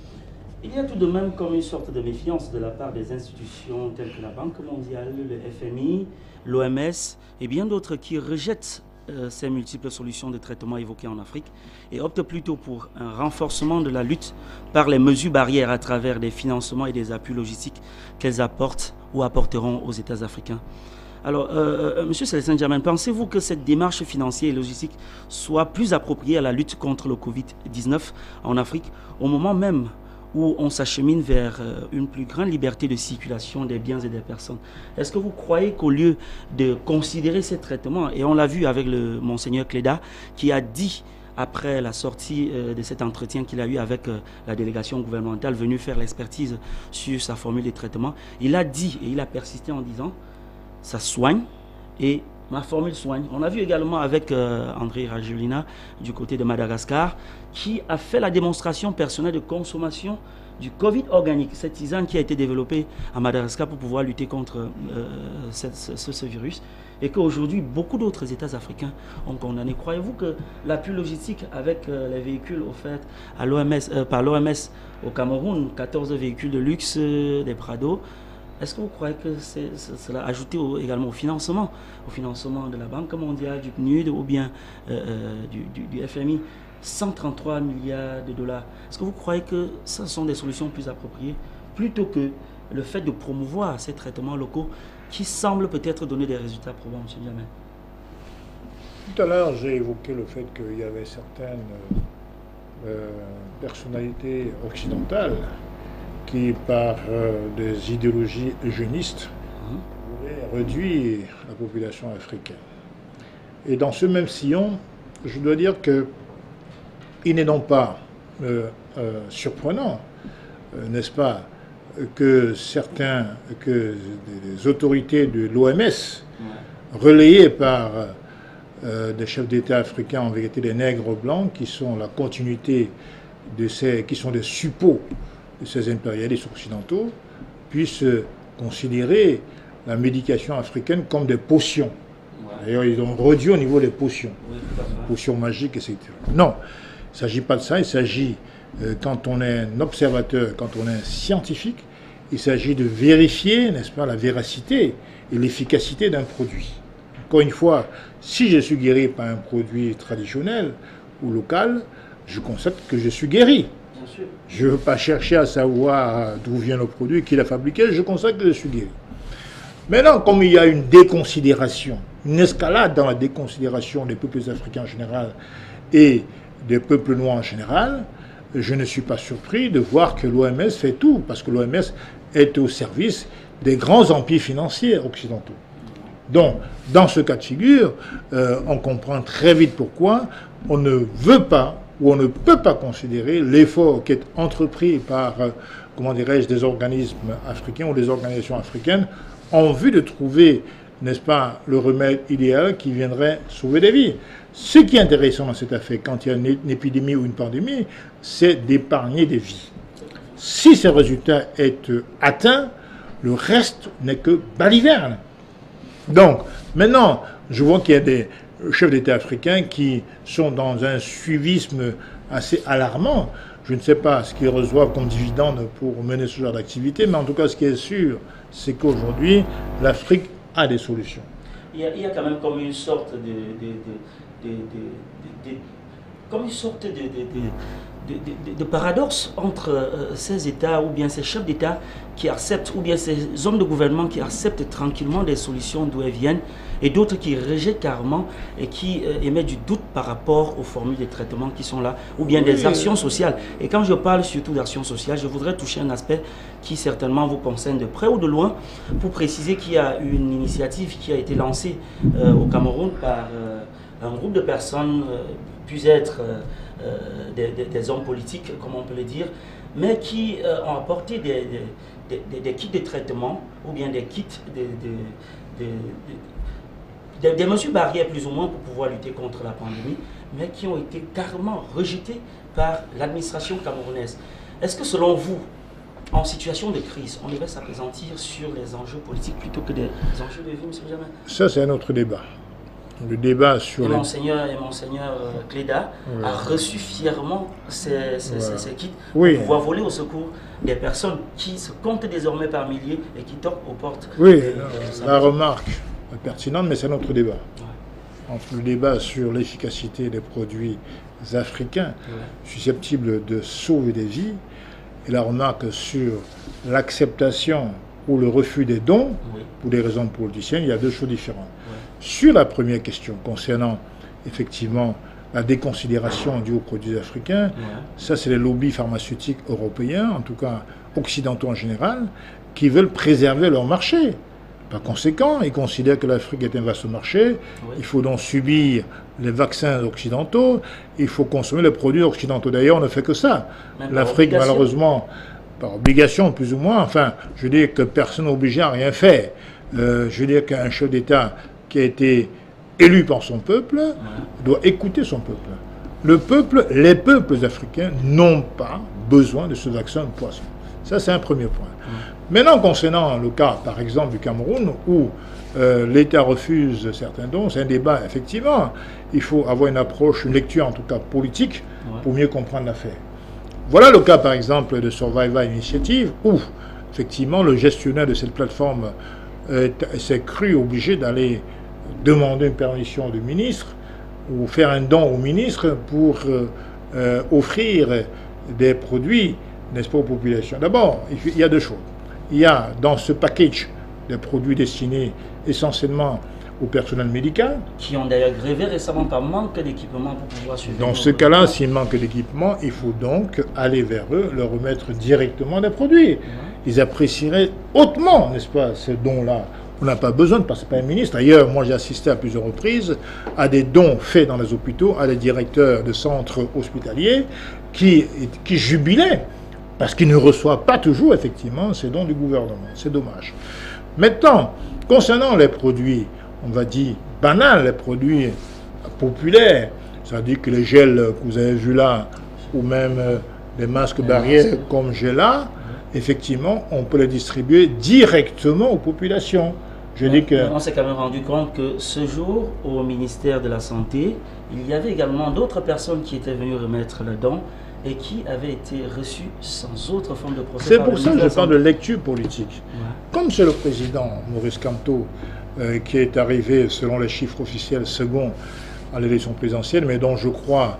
Il y a tout de même comme une sorte de méfiance de la part des institutions telles que la Banque mondiale, le FMI, l'OMS et bien d'autres qui rejettent ces multiples solutions de traitement évoquées en Afrique et optent plutôt pour un renforcement de la lutte par les mesures barrières à travers des financements et des appuis logistiques qu'elles apportent ou apporteront aux États africains. Alors, Monsieur Célestin Djamène, pensez-vous que cette démarche financière et logistique soit plus appropriée à la lutte contre le Covid-19 en Afrique, au moment même où on s'achemine vers une plus grande liberté de circulation des biens et des personnes? Est-ce que vous croyez qu'au lieu de considérer ces traitements, et on l'a vu avec le Monseigneur Cléda, qui a dit, après la sortie de cet entretien qu'il a eu avec la délégation gouvernementale venue faire l'expertise sur sa formule de traitement, il a dit et il a persisté en disant « ça soigne et ma formule soigne ». On a vu également avec André Rajoelina du côté de Madagascar qui a fait la démonstration personnelle de consommation du Covid organique, cette tisane qui a été développée à Madagascar pour pouvoir lutter contre ce virus, et qu'aujourd'hui beaucoup d'autres États africains ont condamné. Croyez-vous que l'appui logistique avec les véhicules offerts à par l'OMS au Cameroun, 14 véhicules de luxe, des Prado, est-ce que vous croyez que cela ajouté également au financement de la Banque mondiale, du PNUD ou bien du FMI, 133 milliards de dollars. Est-ce que vous croyez que ce sont des solutions plus appropriées plutôt que le fait de promouvoir ces traitements locaux qui semblent peut-être donner des résultats probants, M. Djamène? Tout à l'heure, j'ai évoqué le fait qu'il y avait certaines personnalités occidentales qui, par des idéologies eugénistes, voulaient réduire la population africaine. Et dans ce même sillon, je dois dire que il n'est donc pas surprenant, n'est-ce pas, que des autorités de l'OMS, relayées par des chefs d'État africains, en vérité des nègres blancs, qui sont la continuité qui sont des suppôts de ces impérialistes occidentaux, puissent considérer la médication africaine comme des potions. D'ailleurs, ils ont réduit au niveau des potions, potions magiques, etc. Non, il ne s'agit pas de ça, il s'agit, quand on est un observateur, quand on est un scientifique, il s'agit de vérifier, n'est-ce pas, la véracité et l'efficacité d'un produit. Encore une fois, si je suis guéri par un produit traditionnel ou local, je constate que je suis guéri. Je ne veux pas chercher à savoir d'où vient le produit, qui l'a fabriqué, je constate que je suis guéri. Maintenant, comme il y a une déconsidération, une escalade dans la déconsidération des peuples africains en général et des peuples noirs en général, je ne suis pas surpris de voir que l'OMS fait tout, parce que l'OMS est au service des grands empires financiers occidentaux. Donc, dans ce cas de figure, on comprend très vite pourquoi on ne veut pas ou on ne peut pas considérer l'effort qui est entrepris par, comment dirais-je, des organismes africains ou des organisations africaines en vue de trouver, n'est-ce pas, le remède idéal qui viendrait sauver des vies. Ce qui est intéressant dans cette affaire, quand il y a une épidémie ou une pandémie, c'est d'épargner des vies. Si ce résultat est atteint, le reste n'est que baliverne. Donc, maintenant, je vois qu'il y a des chefs d'État africains qui sont dans un suivisme assez alarmant. Je ne sais pas ce qu'ils reçoivent comme dividende pour mener ce genre d'activité, mais en tout cas, ce qui est sûr, c'est qu'aujourd'hui, l'Afrique a des solutions. Il y a quand même comme une sorte de paradoxe entre ces États ou bien ces chefs d'État qui acceptent, ou bien ces hommes de gouvernement qui acceptent tranquillement des solutions d'où elles viennent, et d'autres qui rejettent carrément et qui émettent du doute par rapport aux formules de traitement qui sont là, ou bien des actions sociales. Et quand je parle surtout d'actions sociales, je voudrais toucher un aspect qui certainement vous concerne de près ou de loin, pour préciser qu'il y a une initiative qui a été lancée au Cameroun par un groupe de personnes, puis être des hommes politiques, comme on peut le dire, mais qui ont apporté des kits de traitement ou bien des kits des mesures barrières plus ou moins pour pouvoir lutter contre la pandémie, mais qui ont été carrément rejetés par l'administration camerounaise. Est-ce que selon vous, en situation de crise, on devrait s'appesantir sur les enjeux politiques plutôt que des enjeux de vie, M. Benjamin? Ça, c'est un autre débat. Le débat sur Monseigneur Cléda a reçu fièrement ces kits pour pouvoir voler au secours des personnes qui se comptent désormais par milliers et qui toquent aux portes. Oui, la remarque est pertinente, mais c'est notre débat. Ouais. Entre le débat sur l'efficacité des produits africains susceptibles de sauver des vies et la remarque sur l'acceptation ou le refus des dons pour des raisons politiciennes, il y a deux choses différentes. Sur la première question, concernant effectivement la déconsidération due aux produits africains, ça c'est les lobbies pharmaceutiques européens, en tout cas occidentaux en général, qui veulent préserver leur marché. Par conséquent, ils considèrent que l'Afrique est un vaste marché, il faut donc subir les vaccins occidentaux, il faut consommer les produits occidentaux. D'ailleurs, on ne fait que ça. L'Afrique, malheureusement, par obligation plus ou moins, enfin, je veux dire que personne n'est obligé à rien faire. Je veux dire qu'un chef d'État qui a été élu par son peuple doit écouter son peuple. Les peuples africains n'ont pas besoin de ce vaccin poison. Ça, c'est un premier point. Maintenant, concernant le cas, par exemple, du Cameroun, où l'État refuse certains dons, c'est un débat, effectivement. Il faut avoir une approche, une lecture en tout cas politique, pour mieux comprendre l'affaire. Voilà le cas, par exemple, de Survival Initiative, où, effectivement, le gestionnaire de cette plateforme s'est cru obligé d'aller demander une permission du ministre ou faire un don au ministre pour offrir des produits, n'est-ce pas, aux populations. D'abord, il y a deux choses. Il y a dans ce package des produits destinés essentiellement au personnel médical. Qui ont d'ailleurs grévé récemment par manque d'équipement pour pouvoir suivre. Dans ce cas-là, s'il manque d'équipement, il faut donc aller vers eux, leur remettre directement des produits. Ils apprécieraient hautement, n'est-ce pas, ces dons-là. On n'a pas besoin de passer par un ministre. D'ailleurs, moi j'ai assisté à plusieurs reprises à des dons faits dans les hôpitaux, à des directeurs de centres hospitaliers qui jubilaient parce qu'ils ne reçoivent pas toujours effectivement ces dons du gouvernement. C'est dommage. Maintenant, concernant les produits, on va dire banals, les produits populaires, c'est-à-dire que les gels que vous avez vus là, ou même les masques barrières comme j'ai là, effectivement, on peut les distribuer directement aux populations. Je dis que... On s'est quand même rendu compte que ce jour, au ministère de la Santé, il y avait également d'autres personnes qui étaient venues remettre le don et qui avaient été reçues sans autre forme de procès. C'est pour ça que je parle de lecture politique. Comme c'est le président Maurice Kamto qui est arrivé, selon les chiffres officiels, second à l'élection présidentielle, mais dont je crois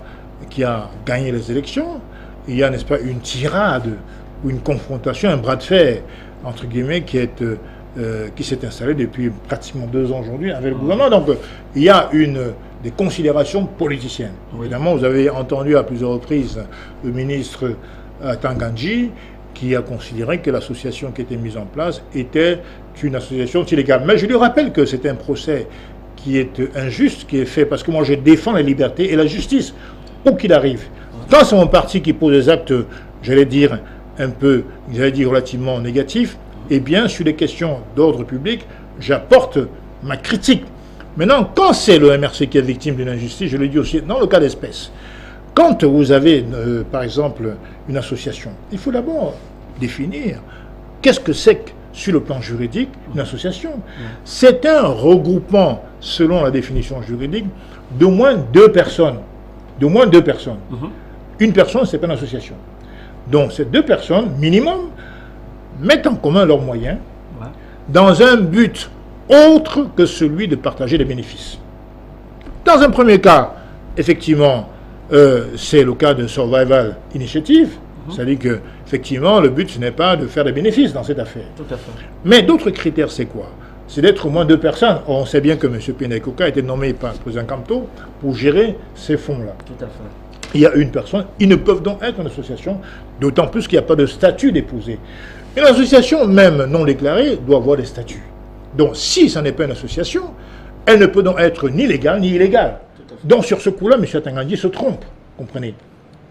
qu'il a gagné les élections, il y a, n'est-ce pas, une tirade ou une confrontation, un bras de fer, entre guillemets, qui s'est installé depuis pratiquement 2 ans aujourd'hui avec le gouvernement. Donc, il y a une des considérations politiciennes. Évidemment, vous avez entendu à plusieurs reprises le ministre Tangandji qui a considéré que l'association qui était mise en place était une association illégale. Mais je lui rappelle que c'est un procès qui est injuste, qui est fait parce que moi je défends la liberté et la justice, où qu'il arrive. Quand c'est mon parti qui pose des actes, j'allais dire relativement négatifs, eh bien sur les questions d'ordre public, j'apporte ma critique. Maintenant, quand c'est le MRC qui est victime d'une injustice, je le dis aussi dans le cas d'espèce, quand vous avez, par exemple, une association, il faut d'abord définir qu'est-ce que c'est que, sur le plan juridique, une association. C'est un regroupement, selon la définition juridique, d'au moins 2 personnes. D'au moins 2 personnes. Une personne, ce n'est pas une association. Donc, ces 2 personnes, minimum, mettent en commun leurs moyens dans un but autre que celui de partager les bénéfices. Dans un premier cas, effectivement, c'est le cas de Survival Initiative, c'est-à-dire que, effectivement, le but, ce n'est pas de faire des bénéfices dans cette affaire. Tout à fait. Mais d'autres critères, c'est quoi? C'est d'être au moins 2 personnes. Or, on sait bien que M. Penaïkoka a été nommé par le président Kamto pour gérer ces fonds-là. Tout à fait. Il y a une personne, ils ne peuvent donc être une association, d'autant plus qu'il n'y a pas de statut déposé. Une association, même non déclarée, doit avoir des statuts. Donc, si ça n'est pas une association, elle ne peut donc être ni légale ni illégale. Donc, sur ce coup-là, M. Tangandji se trompe, comprenez?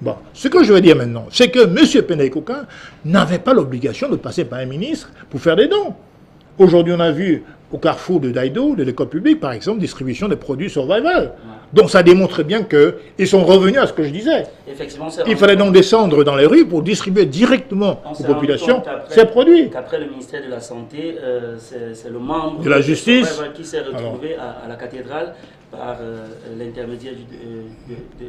Bon, ce que je veux dire maintenant, c'est que M. Penaïkoka n'avait pas l'obligation de passer par un ministre pour faire des dons. Aujourd'hui, on a vu au carrefour de Daido, de l'école publique, par exemple, distribution des produits Survival. Donc ça démontre bien qu'ils sont revenus à ce que je disais. Effectivement, il fallait donc descendre dans les rues pour distribuer directement aux populations ces produits. Après le ministère de la Santé, c'est le membre de la justice qui s'est retrouvé à la cathédrale par l'intermédiaire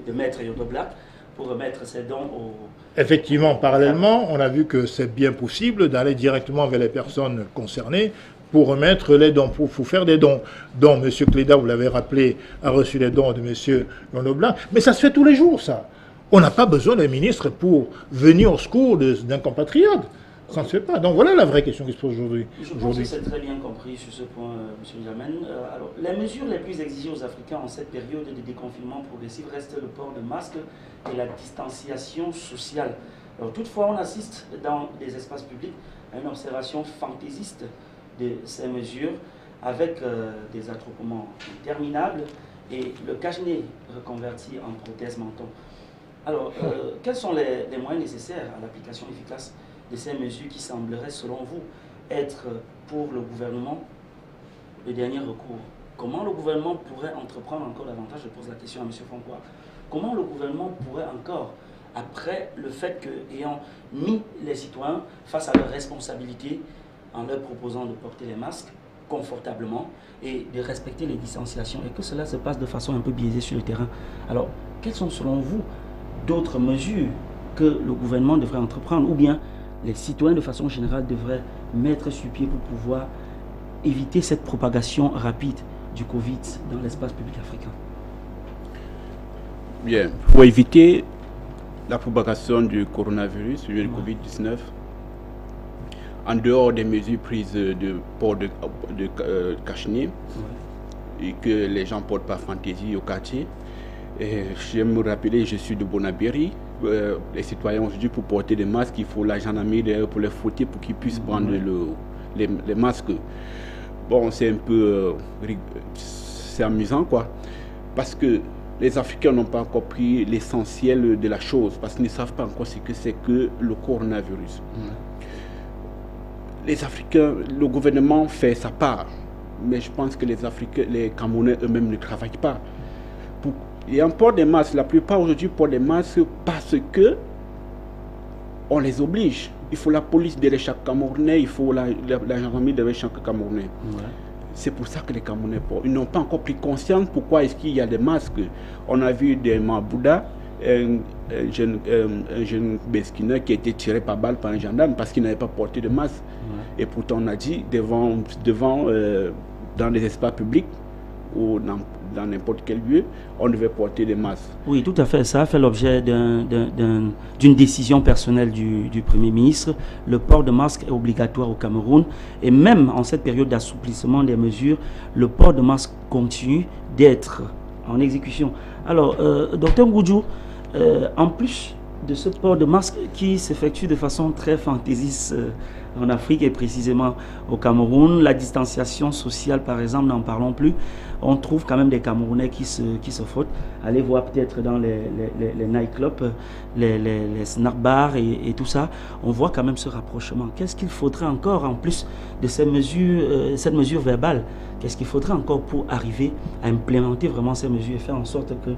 de Maître Yoto Black pour remettre ses dons aux... Effectivement, parallèlement, on a vu que c'est bien possible d'aller directement vers les personnes concernées pour remettre les dons, pour faire des dons. Donc, M. Cléda, vous l'avez rappelé, a reçu les dons de M. Yoto. Mais ça se fait tous les jours, ça. On n'a pas besoin d'un ministre pour venir au secours d'un compatriote. Ça ne se fait pas. Donc voilà la vraie question qui se pose aujourd'hui. Je pense que c'est très bien compris sur ce point, M. Jamen. Alors, les mesures les plus exigées aux Africains en cette période de déconfinement progressif restent le port de masques et la distanciation sociale. Alors, toutefois, on assiste dans des espaces publics à une observation fantaisiste de ces mesures avec des attroupements interminables et le cache-nez reconverti en prothèse menton. Alors, quels sont les moyens nécessaires à l'application efficace de ces mesures qui sembleraient, selon vous, être pour le gouvernement le dernier recours? Comment le gouvernement pourrait entreprendre encore davantage, je pose la question à M. Francois, comment le gouvernement pourrait encore, après le fait qu'ayant mis les citoyens face à leurs responsabilités en leur proposant de porter les masques confortablement et de respecter les distanciations, et que cela se passe de façon un peu biaisée sur le terrain. Alors, quelles sont selon vous d'autres mesures que le gouvernement devrait entreprendre, ou bien les citoyens de façon générale devraient mettre sur pied pour pouvoir éviter cette propagation rapide du Covid dans l'espace public africain? Bien, pour éviter la propagation du coronavirus, du Covid-19, en dehors des mesures prises de port de cache-nez, et que les gens portent par fantaisie au quartier, je me rappeler, je suis de Bonabéry. Les citoyens aujourd'hui, pour porter des masques, il faut la gendarmerie derrière pour les frotter pour qu'ils puissent prendre les masques. Bon, c'est un peu... c'est amusant, quoi. Parce que les Africains n'ont pas encore pris l'essentiel de la chose, parce qu'ils ne savent pas encore ce que c'est que le coronavirus. Les Africains, le gouvernement fait sa part, mais je pense que les Africains, les Camerounais eux-mêmes ne travaillent pas. Et on porte des masques, la plupart aujourd'hui portent des masques parce que on les oblige. Il faut la police derrière chaque Camerounais, il faut la gendarmerie derrière chaque Camerounais. C'est pour ça que les Camerounais portent. Ils n'ont pas encore pris conscience pourquoi est-ce qu'il y a des masques. On a vu des Mabouda, un jeune Besquineur qui a été tiré par balle par un gendarme parce qu'il n'avait pas porté de masque. Et pourtant on a dit devant dans les espaces publics ou dans n'importe quel lieu, on devait porter des masques. Oui, tout à fait. Ça a fait l'objet d'une décision personnelle du Premier ministre. Le port de masque est obligatoire au Cameroun. Et même en cette période d'assouplissement des mesures, le port de masque continue d'être en exécution. Alors, docteur Ngudjou, en plus de ce port de masque qui s'effectue de façon très fantaisiste en Afrique et précisément au Cameroun, la distanciation sociale par exemple, n'en parlons plus, on trouve quand même des Camerounais qui se frottent. Allez voir peut-être dans les nightclubs, les snack bars et tout ça, on voit quand même ce rapprochement. Qu'est-ce qu'il faudrait encore en plus de cette mesure verbale? Qu'est-ce qu'il faudrait encore pour arriver à implémenter vraiment ces mesures et faire en sorte que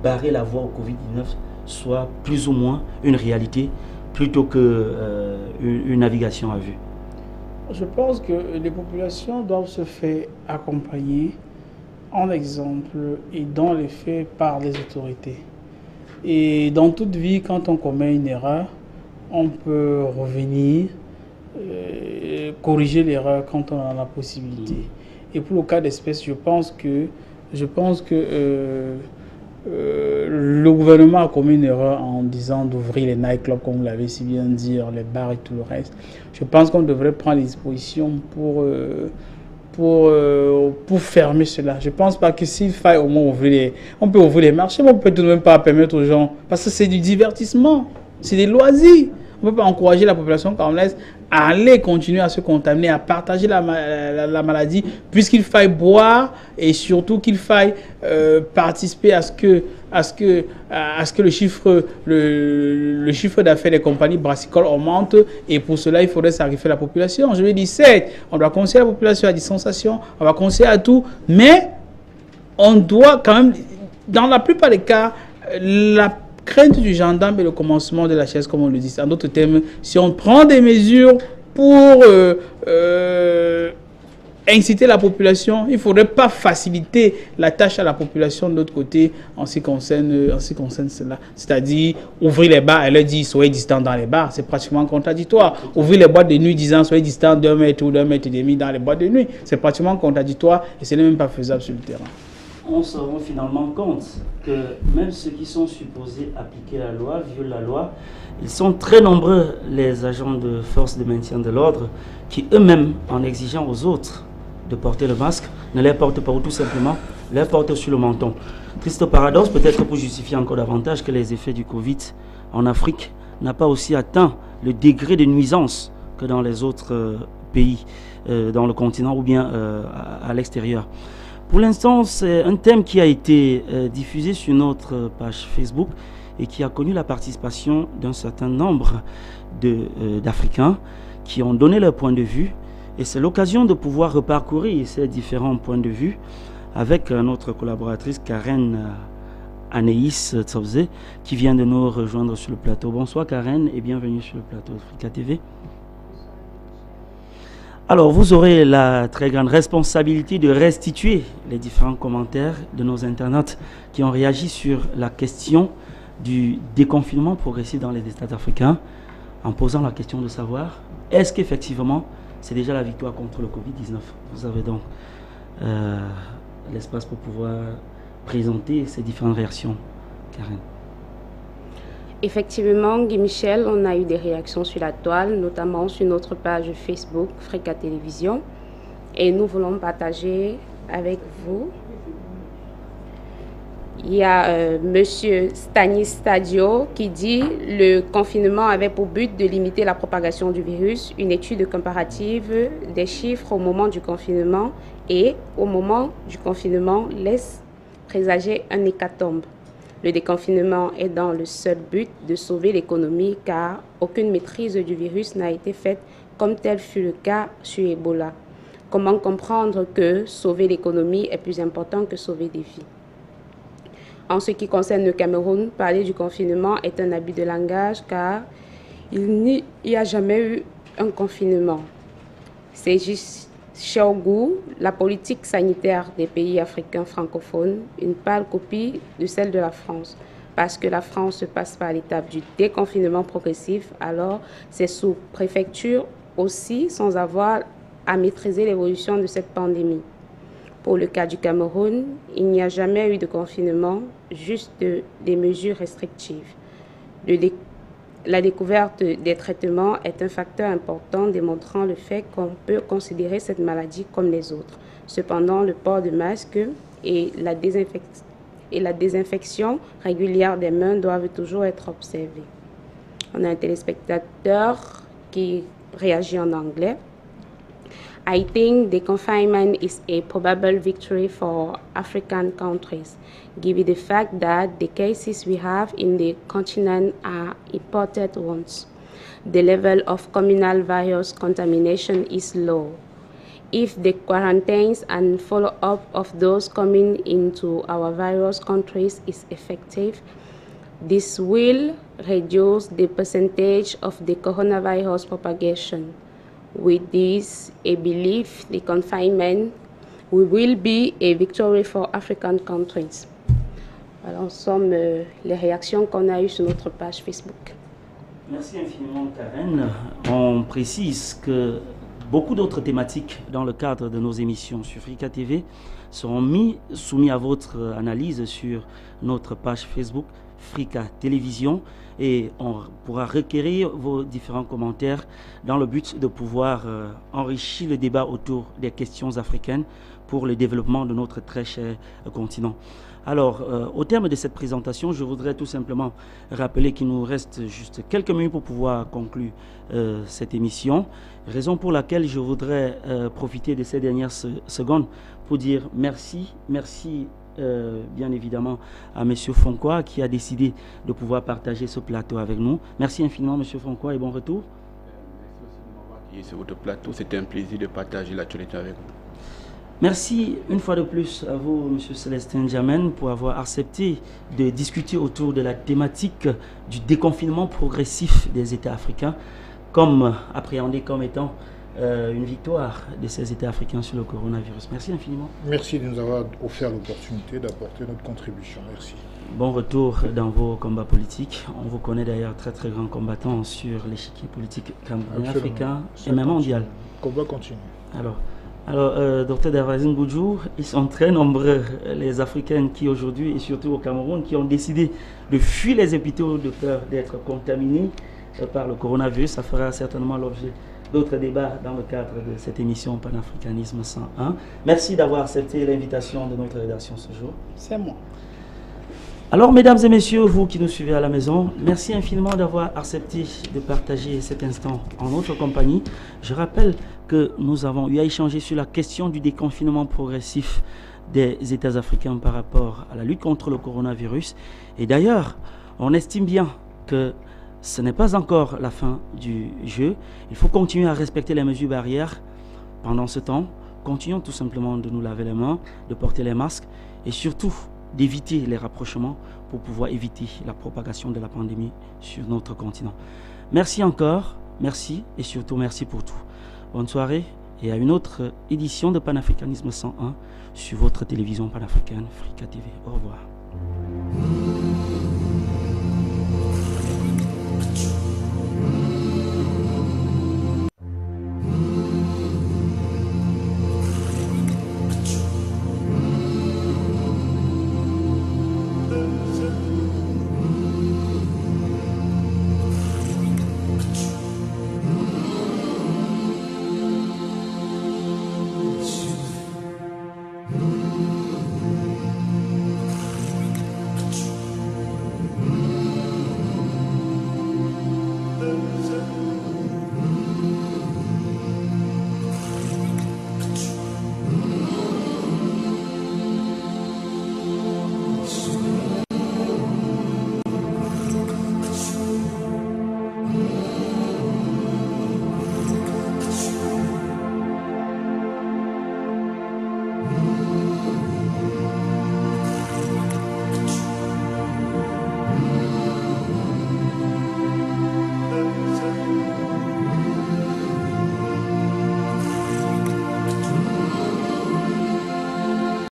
barrer la voie au Covid-19 soit plus ou moins une réalité plutôt qu'une navigation à vue? Je pense que les populations doivent se faire accompagner en exemple et dans les faits par les autorités. Et dans toute vie, quand on commet une erreur, on peut revenir, corriger l'erreur quand on a la possibilité. Et pour le cas d'espèce, je pense que le gouvernement a commis une erreur en disant d'ouvrir les nightclubs, comme vous l'avez si bien dit, les bars et tout le reste. Je pense qu'on devrait prendre les dispositions pour fermer cela. Je ne pense pas que s'il faille au moins on peut ouvrir les marchés, mais on ne peut tout de même pas permettre aux gens, parce que c'est du divertissement, c'est des loisirs. On ne peut pas encourager la population camerounaise à aller continuer à se contaminer, à partager la maladie, puisqu'il faille boire et surtout qu'il faille participer à ce que le chiffre d'affaires des compagnies brassicoles augmente. Et pour cela, il faudrait sacrifier la population. Je vais dire, certes, on doit conseiller à la population à la distanciation, on va conseiller à tout, mais on doit quand même, dans la plupart des cas, la crainte du gendarme et le commencement de la chaise, comme on le dit. En d'autres termes, si on prend des mesures pour inciter la population, il ne faudrait pas faciliter la tâche à la population de l'autre côté en ce qui concerne cela. C'est-à-dire, ouvrir les bars, elle leur dit soyez distants dans les bars, c'est pratiquement contradictoire. Ouvrir les boîtes de nuit disant soyez distants d'1 mètre ou d'1,5 mètre dans les boîtes de nuit, c'est pratiquement contradictoire et ce n'est même pas faisable sur le terrain. On se rend finalement compte que même ceux qui sont supposés appliquer la loi, violent la loi, ils sont très nombreux, les agents de force de maintien de l'ordre, qui eux-mêmes, en exigeant aux autres de porter le masque, ne les portent pas ou tout simplement les portent sur le menton. Triste paradoxe, peut-être pour justifier encore davantage que les effets du Covid en Afrique n'ont pas aussi atteint le degré de nuisance que dans les autres pays, dans le continent ou bien à l'extérieur. Pour l'instant, c'est un thème qui a été diffusé sur notre page Facebook et qui a connu la participation d'un certain nombre d'Africains qui ont donné leur point de vue. Et c'est l'occasion de pouvoir reparcourir ces différents points de vue avec notre collaboratrice Karen Anaïs Tsovze qui vient de nous rejoindre sur le plateau. Bonsoir Karen et bienvenue sur le plateau d'Africa TV. Alors, vous aurez la très grande responsabilité de restituer les différents commentaires de nos internautes qui ont réagi sur la question du déconfinement progressif dans les États africains en posant la question de savoir est-ce qu'effectivement c'est déjà la victoire contre le Covid-19. Vous avez donc l'espace pour pouvoir présenter ces différentes réactions. Karen. Effectivement, Guy Michel, on a eu des réactions sur la toile, notamment sur notre page Facebook, Africa Télévision. Et nous voulons partager avec vous. Il y a Monsieur Stanis Stadio qui dit « Le confinement avait pour but de limiter la propagation du virus. Une étude comparative des chiffres au moment du confinement et au moment du confinement laisse présager un hécatombe. Le déconfinement est dans le seul but de sauver l'économie car aucune maîtrise du virus n'a été faite comme tel fut le cas sur Ebola. Comment comprendre que sauver l'économie est plus important que sauver des vies? En ce qui concerne le Cameroun, parler du confinement est un abus de langage car il n'y a jamais eu un confinement. C'est juste Xiaogu, la politique sanitaire des pays africains francophones, une pâle copie de celle de la France. Parce que la France se passe par l'étape du déconfinement progressif, alors c'est sous préfecture aussi sans avoir à maîtriser l'évolution de cette pandémie. Pour le cas du Cameroun, il n'y a jamais eu de confinement, juste des mesures restrictives. La découverte des traitements est un facteur important démontrant le fait qu'on peut considérer cette maladie comme les autres. Cependant, le port de masque et la désinfection régulière des mains doivent toujours être observées. On a un téléspectateur qui réagit en anglais. I think the confinement is a probable victory for African countries, given the fact that the cases we have in the continent are imported ones. The level of communal virus contamination is low. If the quarantines and follow-up of those coming into our various countries is effective, this will reduce the percentage of the coronavirus propagation. With this, I believe the confinement will be a victory for African countries. Voilà, en somme, les réactions qu'on a eues sur notre page Facebook. Merci infiniment, Karen. On précise que beaucoup d'autres thématiques dans le cadre de nos émissions sur Africa TV seront soumis à votre analyse sur notre page Facebook Africa Télévision et on pourra requérir vos différents commentaires dans le but de pouvoir enrichir le débat autour des questions africaines pour le développement de notre très cher continent. Alors, au terme de cette présentation, je voudrais tout simplement rappeler qu'il nous reste juste quelques minutes pour pouvoir conclure cette émission, raison pour laquelle je voudrais profiter de ces dernières secondes pour dire merci bien évidemment à M. Fonkoa qui a décidé de pouvoir partager ce plateau avec nous. Merci infiniment M. Fonkoa et bon retour. Merci aussi de m'avoir accueilli sur votre plateau, c'était un plaisir de partager l'actualité avec vous. Merci une fois de plus à vous, M. Célestin Djamène, pour avoir accepté de discuter autour de la thématique du déconfinement progressif des États africains, comme appréhendé comme étant une victoire de ces États africains sur le coronavirus. Merci infiniment. Merci de nous avoir offert l'opportunité d'apporter notre contribution. Merci. Bon retour dans vos combats politiques. On vous connaît d'ailleurs très grand combattant sur l'échiquier politique camerounais, africain et même mondial. Le combat continue. Alors, Dr Darwazine Goudjou, ils sont très nombreux, les Africains qui aujourd'hui, et surtout au Cameroun, qui ont décidé de fuir les hôpitaux de peur d'être contaminés par le coronavirus. Ça fera certainement l'objet d'autres débats dans le cadre de cette émission Panafricanisme 101. Merci d'avoir accepté l'invitation de notre rédaction ce jour. C'est moi. Alors, mesdames et messieurs, vous qui nous suivez à la maison, merci infiniment d'avoir accepté de partager cet instant en notre compagnie. Je rappelle que nous avons eu à échanger sur la question du déconfinement progressif des États africains par rapport à la lutte contre le coronavirus. Et d'ailleurs, on estime bien que ce n'est pas encore la fin du jeu. Il faut continuer à respecter les mesures barrières. Pendant ce temps, continuons tout simplement de nous laver les mains, de porter les masques et surtout d'éviter les rapprochements pour pouvoir éviter la propagation de la pandémie sur notre continent. Merci encore, merci et surtout merci pour tout. Bonne soirée et à une autre édition de Panafricanisme 101 sur votre télévision panafricaine Africa TV. Au revoir.